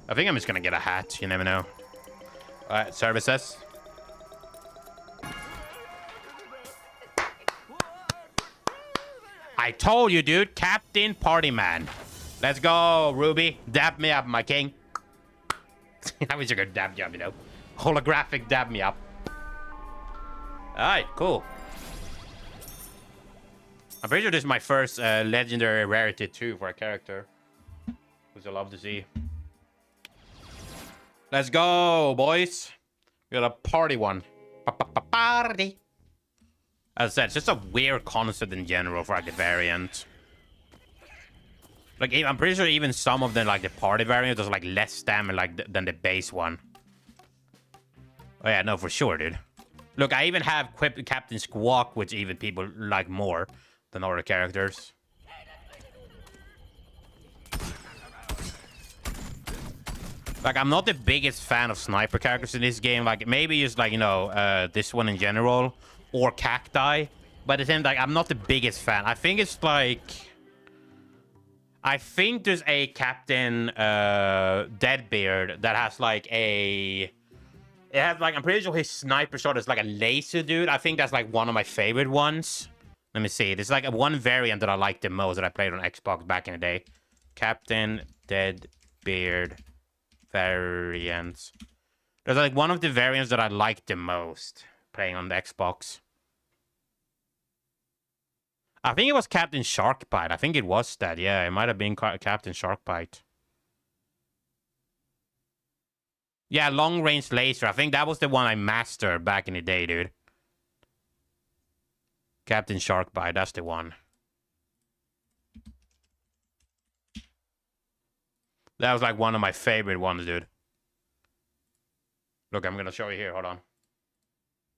A: I think I'm just gonna get a hat. You never know. Alright, services. I told you, dude. Captain Party Man. Let's go, Ruby. Dab me up, my king. I wish I could dab you up, you know. Holographic dab me up. Alright, cool. I'm pretty sure this is my first legendary rarity too for a character. Which I love to see. Let's go, boys. We got a party one. Party. As I said, it's just a weird concept in general for like the variant. Like, I'm pretty sure even some of them, like the party variant, does like less stamina like than the base one. Oh yeah, no, for sure, dude. Look, I even have Captain Squawk, which even people like more than other characters. Like, I'm not the biggest fan of sniper characters in this game. Like, maybe just, like, you know, this one in general. Or Cacti. But at the same time, like, I'm not the biggest fan. I think it's, like... I think there's a Captain Deadbeard that has, like, a... It has, like, I'm pretty sure his sniper shot is, like, a laser dude. I think that's, like, one of my favorite ones. Let me see. There's, like, one variant that I like the most that I played on Xbox back in the day. Captain Deadbeard variants. There's like one of the variants that I like the most playing on the Xbox. I think it was Captain Sharkbite. I think it was that. Yeah, it might have been Captain Sharkbite. Yeah, long range laser. I think that was the one I mastered back in the day, dude. Captain Sharkbite, that's the one. That was like one of my favorite ones, dude. Look, I'm gonna show you here. Hold on.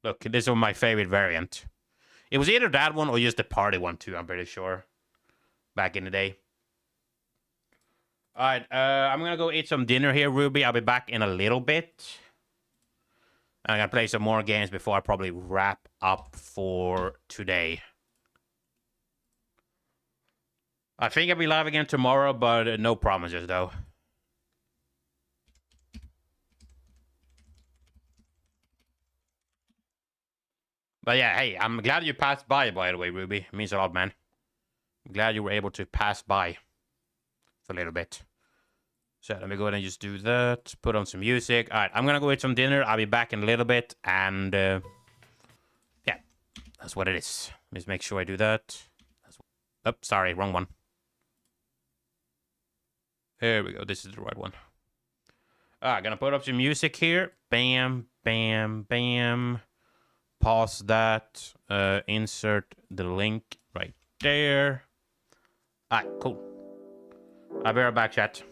A: Look, this was my favorite variant. It was either that one or just the party one too, I'm pretty sure. Back in the day. Alright, I'm gonna go eat some dinner here, Ruby. I'll be back in a little bit. I'm gonna play some more games before I probably wrap up for today. I think I'll be live again tomorrow, but no promises though. But yeah, hey, I'm glad you passed by the way, Ruby. It means a lot, man. I'm glad you were able to pass by for a little bit. So let me go ahead and just do that. Put on some music. All right, I'm gonna go eat some dinner. I'll be back in a little bit, and yeah, that's what it is. Let's make sure I do that. Oh, sorry, wrong one. There we go. This is the right one. Gonna put up some music here. Bam, bam, bam. Pause that. Insert the link right there. All right, cool. I'll be right back, chat.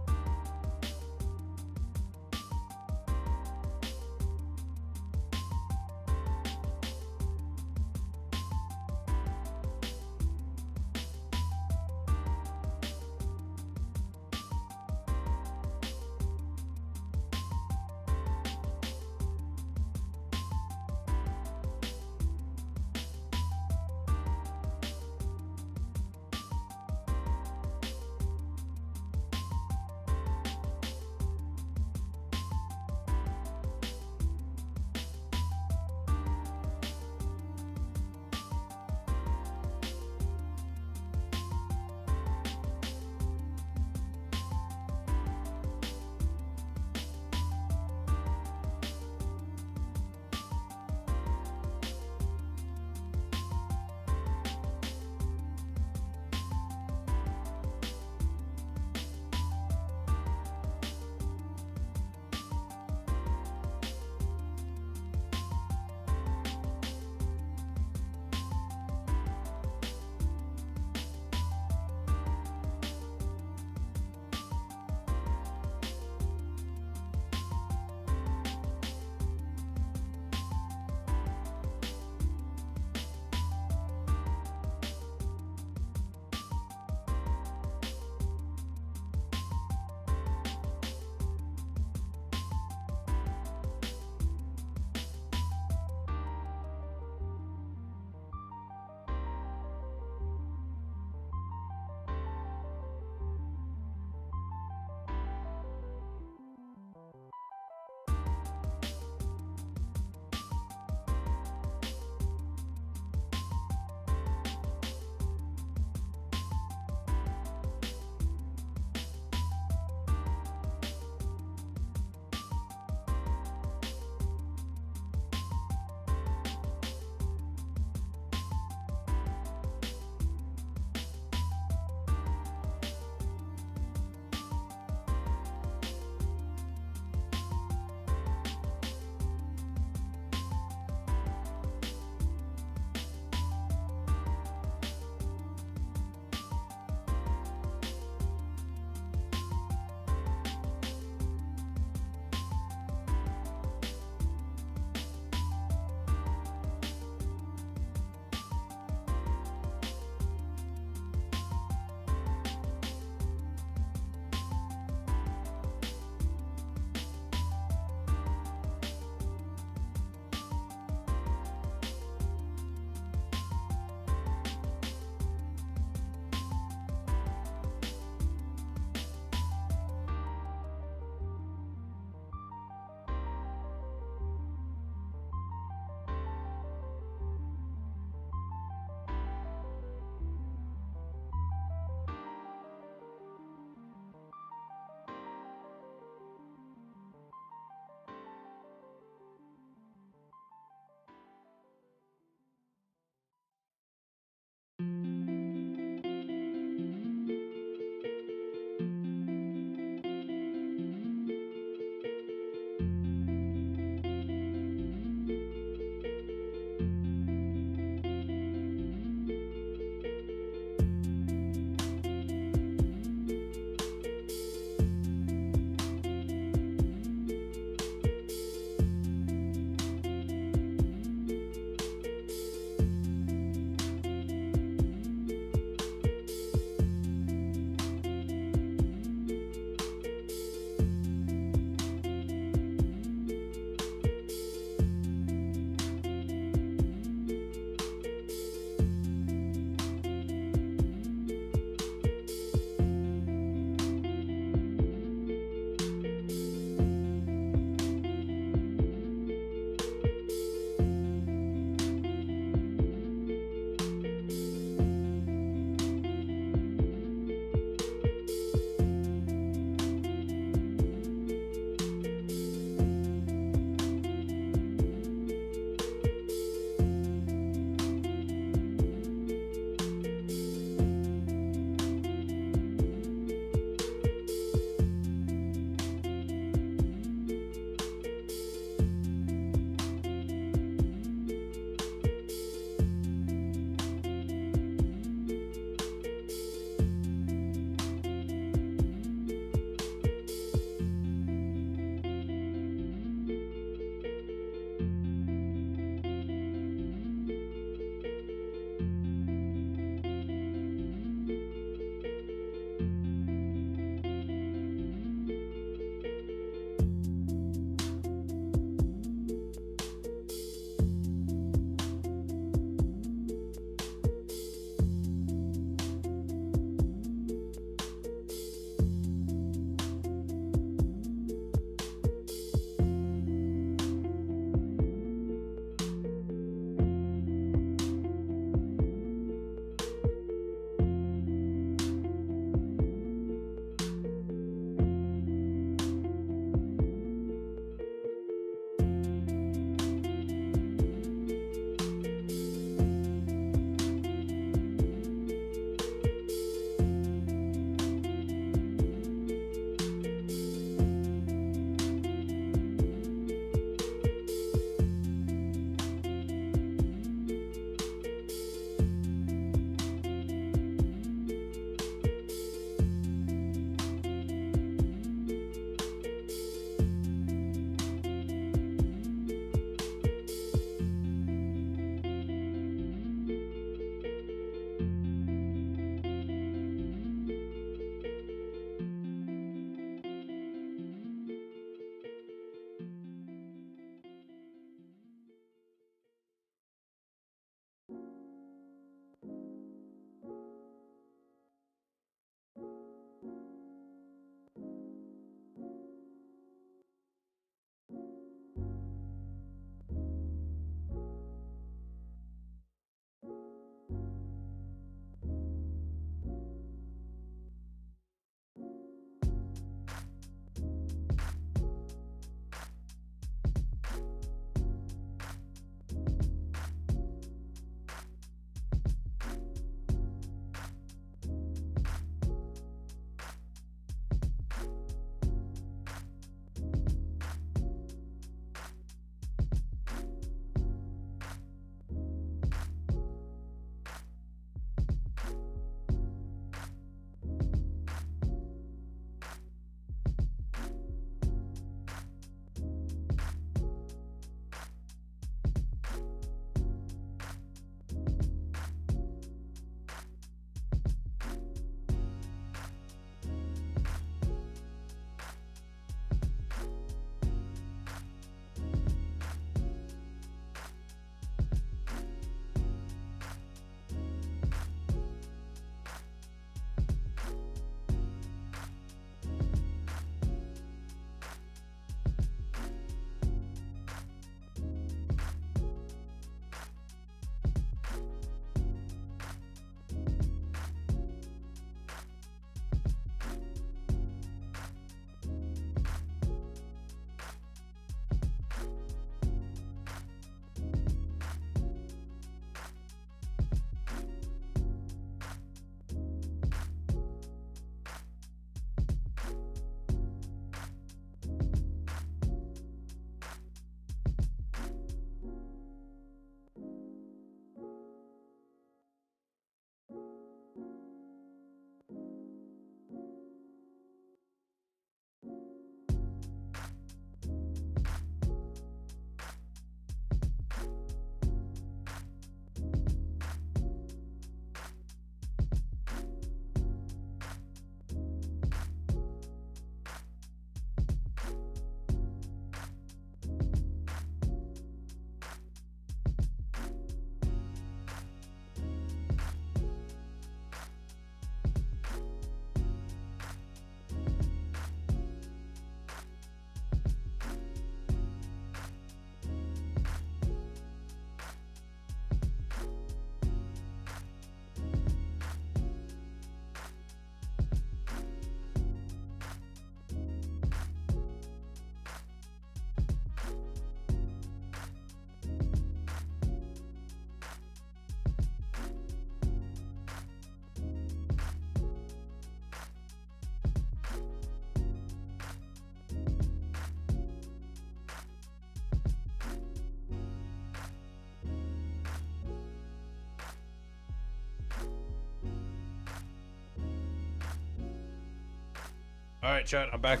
A: Alright, chat, I'm back.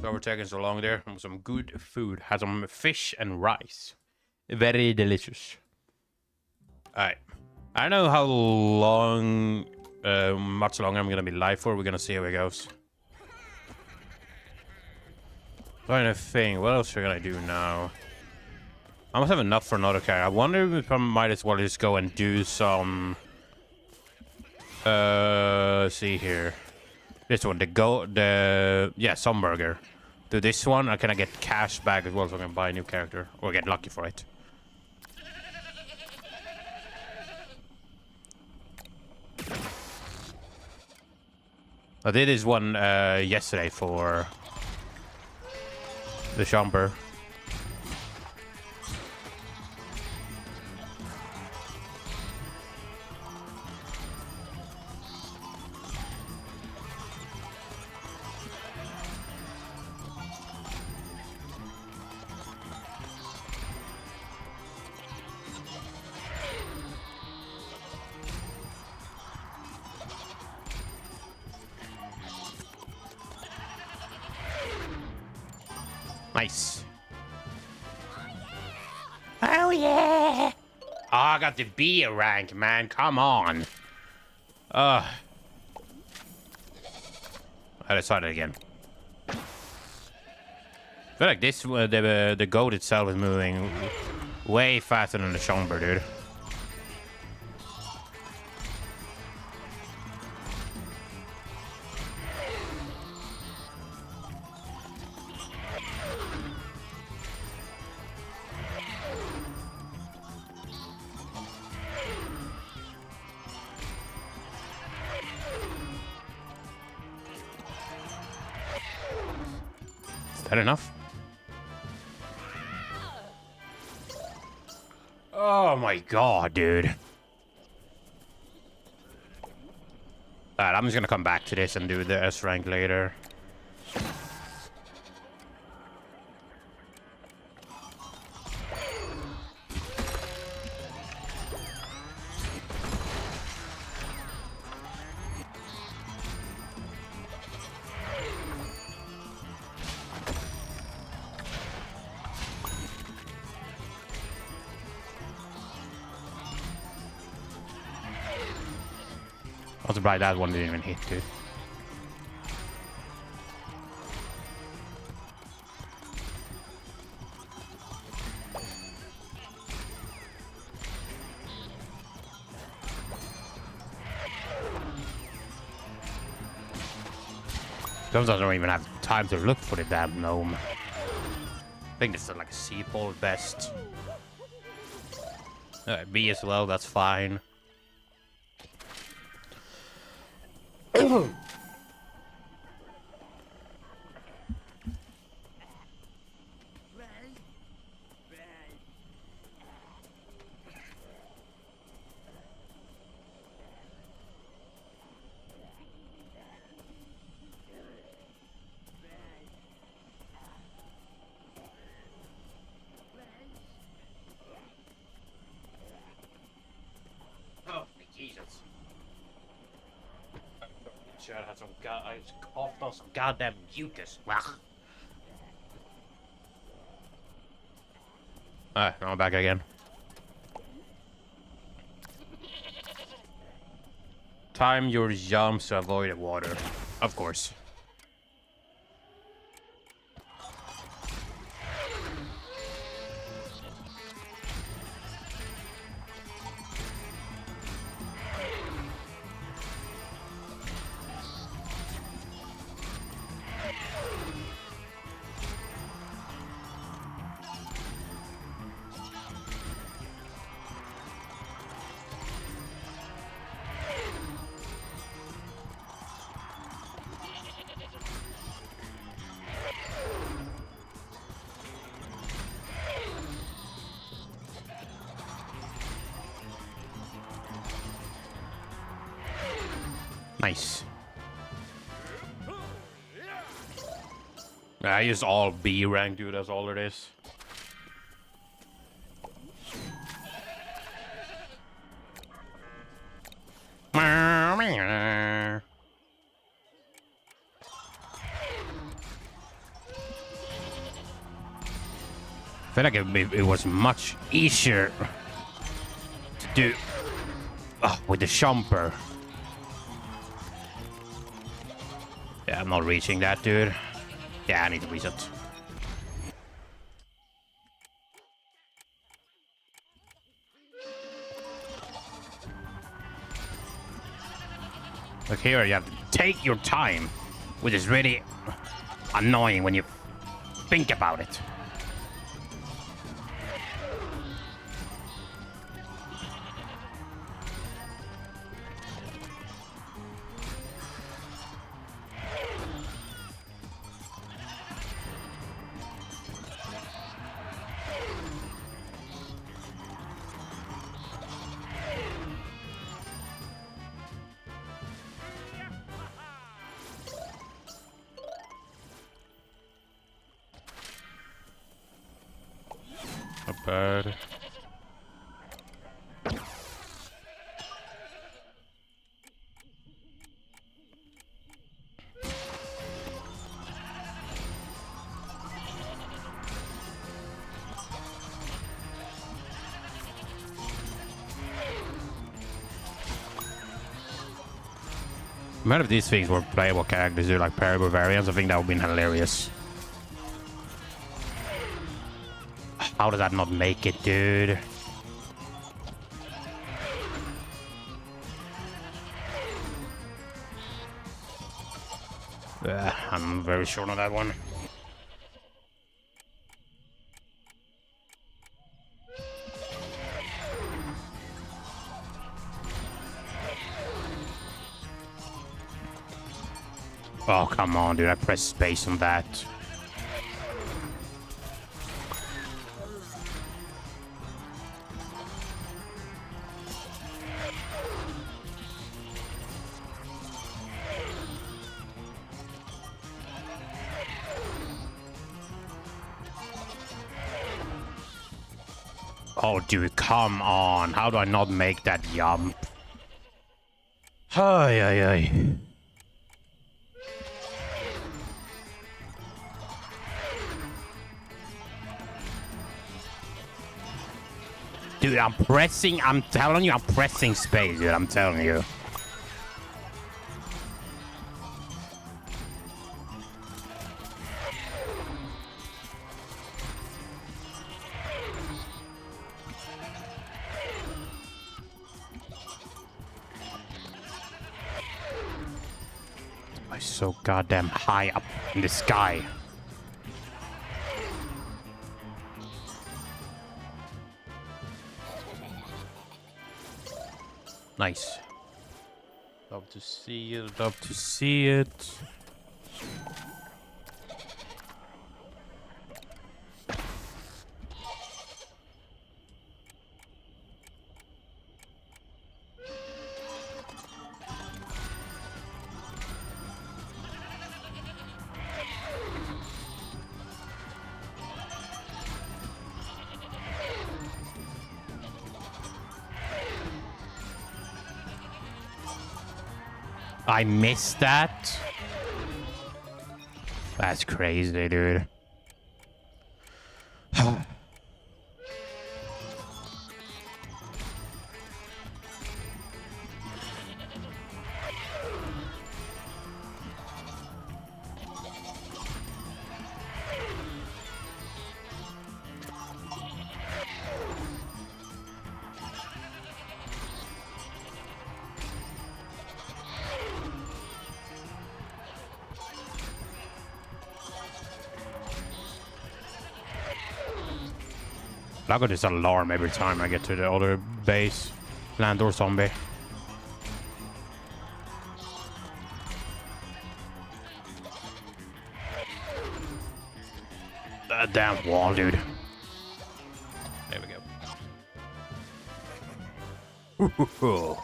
A: So we're taking so long there. Some good food. Had some fish and rice. Very delicious. Alright. I don't know how long, much longer I'm gonna be live for. We're gonna see how it goes. Trying to think, what else should I do now? I must have enough for another character. I wonder if I might as well just go and do some... see here. This one, some burger. Do this one, I can get cash back as well, so I can buy a new character. Or get lucky for it. I did this one yesterday for the Chamber. Nice. Oh yeah! Oh, I got the B rank, man. Come on. I decided again. I feel like this, the goat itself is moving way faster than the Chamber, dude. Is that enough? Oh my god, dude. Alright, I'm just gonna come back to this and do the S rank later. I was surprised that one didn't even hit, dude. Sometimes I don't even have time to look for the damn gnome. I think this is like a C-pole at best. B as well, that's fine. I had some I coughed on some goddamn mucus. Alright, I'm back again. Time your jumps to avoid the water. Of course. Nice. I use all B rank, dude. That's all it is. feel like it was much easier to do with the shumper. Yeah, I'm not reaching that, dude. Yeah, I need to reset. Look here, you have to take your time, which is really annoying when you think about it. Not bad. Imagine if these things were playable characters or like playable variants, I think that would have been hilarious. How does that not make it, dude? I'm very short on that one. Oh, come on, dude. I pressed space on that. Oh, dude, come on. How do I not make that jump? Ay, ay, ay. Dude, I'm telling you, I'm pressing space, dude, I'm telling you. I'm so goddamn high up in the sky. Nice. Love to see it, love to see it. I missed that. That's crazy, dude. I got this alarm every time I get to the other base. Land or zombie. That damn wall, dude. There we go.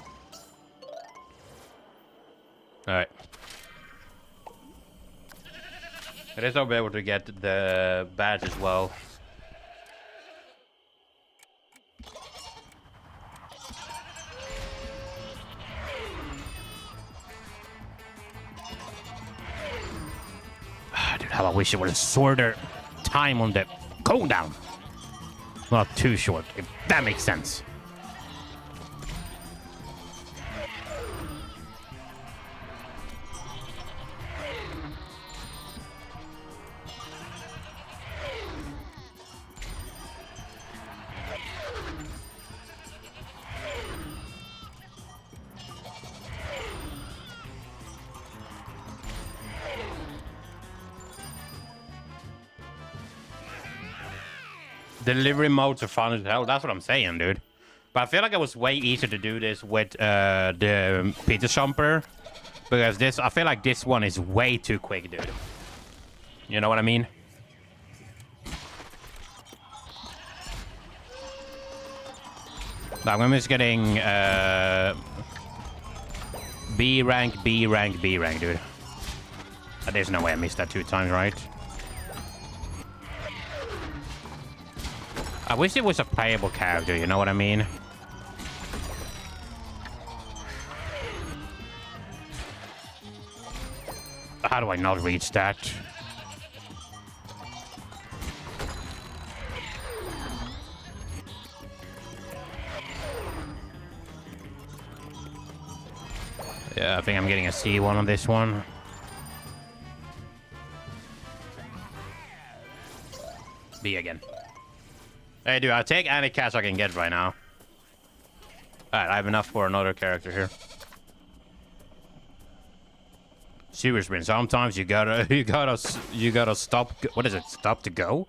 A: Alright. At least I'll be able to get the badge as well. Dude, how I wish it was a shorter time on the cooldown. Not too short, if that makes sense. Delivery modes are fun as hell. That's what I'm saying, dude. But I feel like it was way easier to do this with the pizza jumper. Because this, I feel like this one is way too quick, dude. You know what I mean? Like, I'm just getting B rank, B rank, B rank, dude. There's no way I missed that 2 times, right? I wish it was a playable character, you know what I mean? How do I not reach that? Yeah, I think I'm getting a C1 on this one. B again. Hey, dude, I'll take any cash I can get right now. Alright, I have enough for another character here. Sewer sprint. Sometimes you gotta stop. What is it? Stop to go?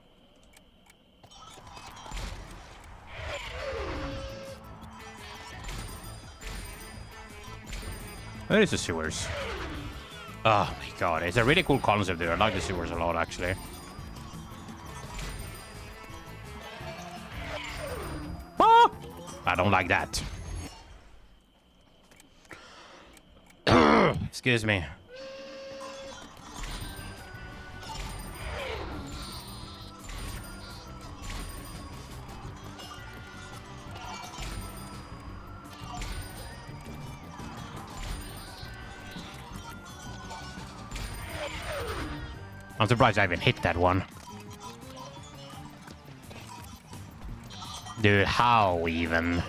A: Where is the sewers? Oh my god, it's a really cool concept there. I like the sewers a lot, actually. Ah! I don't like that. Excuse me. I'm surprised I even hit that one. Dude, how even?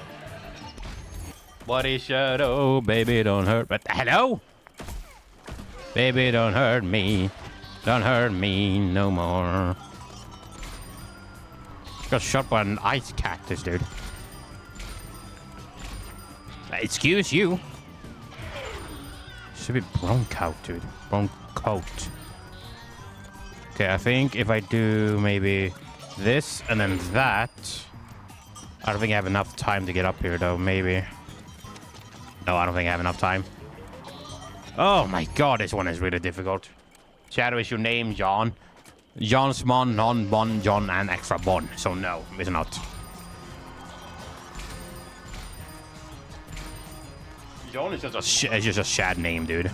A: What is shadow? Baby, don't hurt. But hello? Baby, don't hurt me. Don't hurt me no more. Got shot by an ice cactus, dude. Excuse you. Should be brown coat, dude. Brown coat. Okay, I think if I do maybe this and then that... I don't think I have enough time to get up here, though. Maybe. No, I don't think I have enough time. Oh my god, this one is really difficult. Shadow, is your name John? John's Mon, non Bon, John, and extra Bon. So no, it's not. John is just a shad name, dude.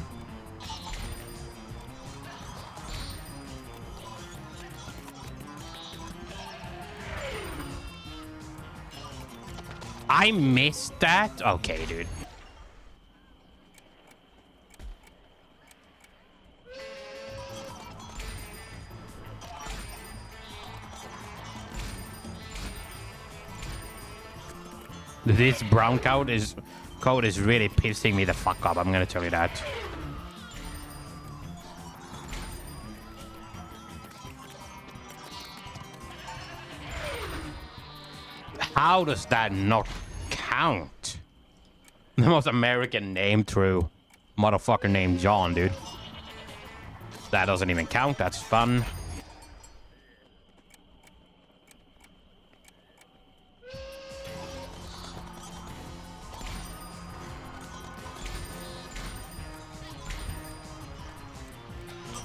A: I missed that? Okay, dude. This brown coat is really pissing me the fuck up, I'm gonna tell you that. How does that not count? The most American name, true. Motherfucker named John, dude. That doesn't even count, that's fun.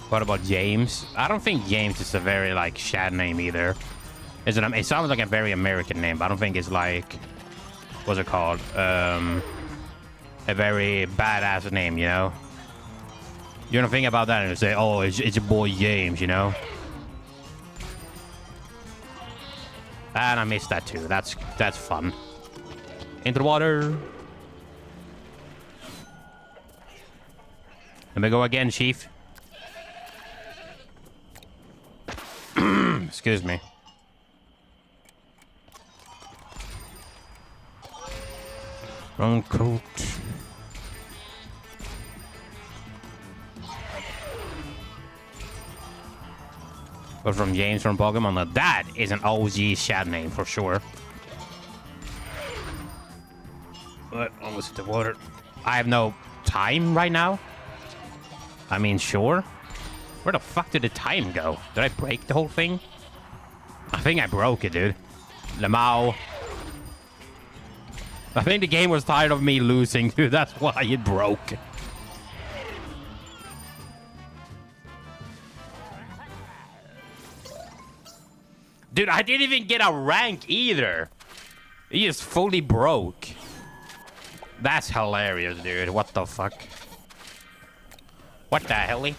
A: What about James? I don't think James is a very, like, shad name either. It sounds like a very American name, but I don't think it's like... What's it called? A very badass name, you know? You don't think about that and say, oh, it's your boy James, you know? And I missed that too. That's fun. Into the water. Let me go again, Chief. Excuse me. Wrong coat. But from James from Pokemon, now that is an OG chat name for sure. But almost hit the water. I have no time right now. I mean, sure. Where the fuck did the time go? Did I break the whole thing? I think I broke it, dude. Lamau. I think the game was tired of me losing, dude. That's why it broke. Dude, I didn't even get a rank either. He just fully broke. That's hilarious, dude. What the fuck? What the hell? It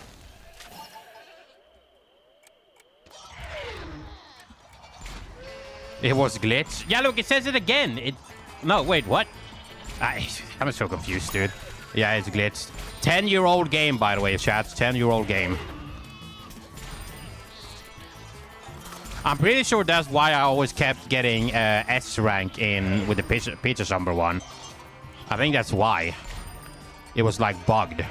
A: was glitch. Yeah, look, it says it again. No, wait, what? I'm so confused, dude. Yeah, it's glitched. 10-year-old game, by the way, chat. 10-year-old game. I'm pretty sure that's why I always kept getting S rank in with the pizza Jumper one. I think that's why. It was like bugged.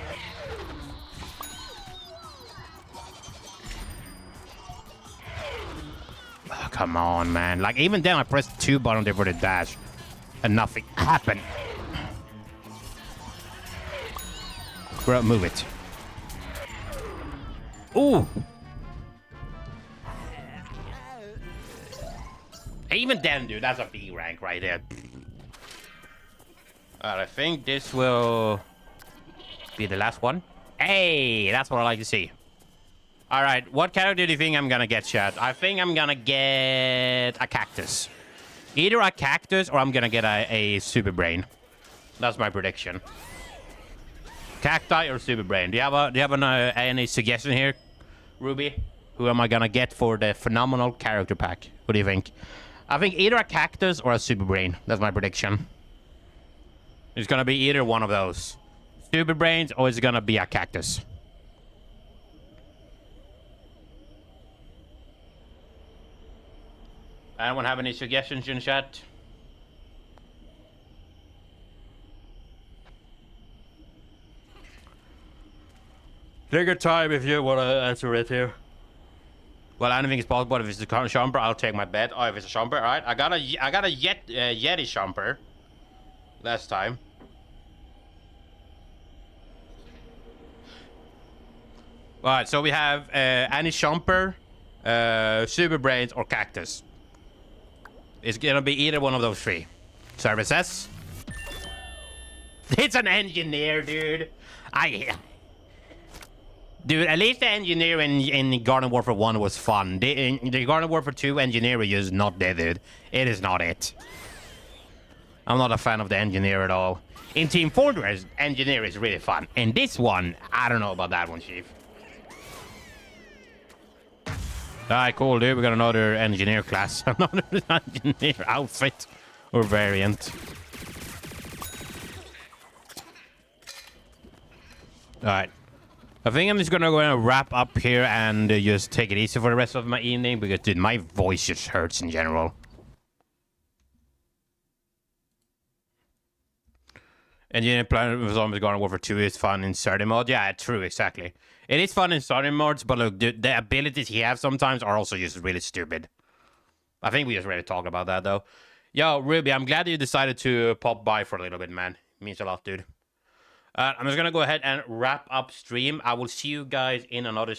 A: Oh, come on, man. Like even then I pressed 2 button there for the dash and nothing happened. Bro, move it. Ooh. Even then, dude, that's a B rank right there. Alright, I think this will be the last one. Hey, that's what I like to see. Alright, what character do you think I'm gonna get, chat? I think I'm gonna get a cactus. Either a cactus or I'm gonna get a super brain. That's my prediction. Cacti or super brain. Do you have any suggestion here, Ruby? Who am I gonna get for the phenomenal character pack? What do you think? I think either a cactus or a super brain. That's my prediction. It's gonna be either one of those. Super brains or it's gonna be a cactus. Anyone have any suggestions in chat? Take your time if you want to answer it here. Well, anything is possible. If it's a Shumper, I'll take my bet. Oh, if it's a Shumper, alright. I got a Yeti Shumper last time. Alright, so we have any Shumper, Super Brains, or Cactus. It's gonna be either one of those 3. Services. It's an engineer, dude. Dude, at least the engineer in Garden Warfare 1 was fun. The Garden Warfare 2 engineer is not there, dude. It is not it. I'm not a fan of the engineer at all. In Team Fortress, engineer is really fun. In this one, I don't know about that one, Chief. Alright, cool, dude. We got another engineer class. Another engineer outfit or variant. Alright. I think I'm just gonna go and wrap up here and just take it easy for the rest of my evening because, dude, my voice just hurts in general. Engineer Planet with Zombies Garden Warfare 2 is fun in certain mode. Yeah, true, exactly. It is fun in certain modes, but look, the abilities he has sometimes are also just really stupid. I think we just already talked about that, though. Yo, Ruby, I'm glad you decided to pop by for a little bit, man. It means a lot, dude. I'm just gonna go ahead and wrap up stream. I will see you guys in another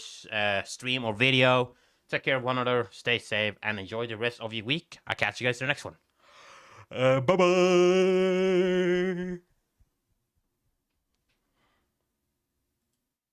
A: stream or video. Take care of one another, stay safe, and enjoy the rest of your week. I'll catch you guys in the next one. Bye-bye!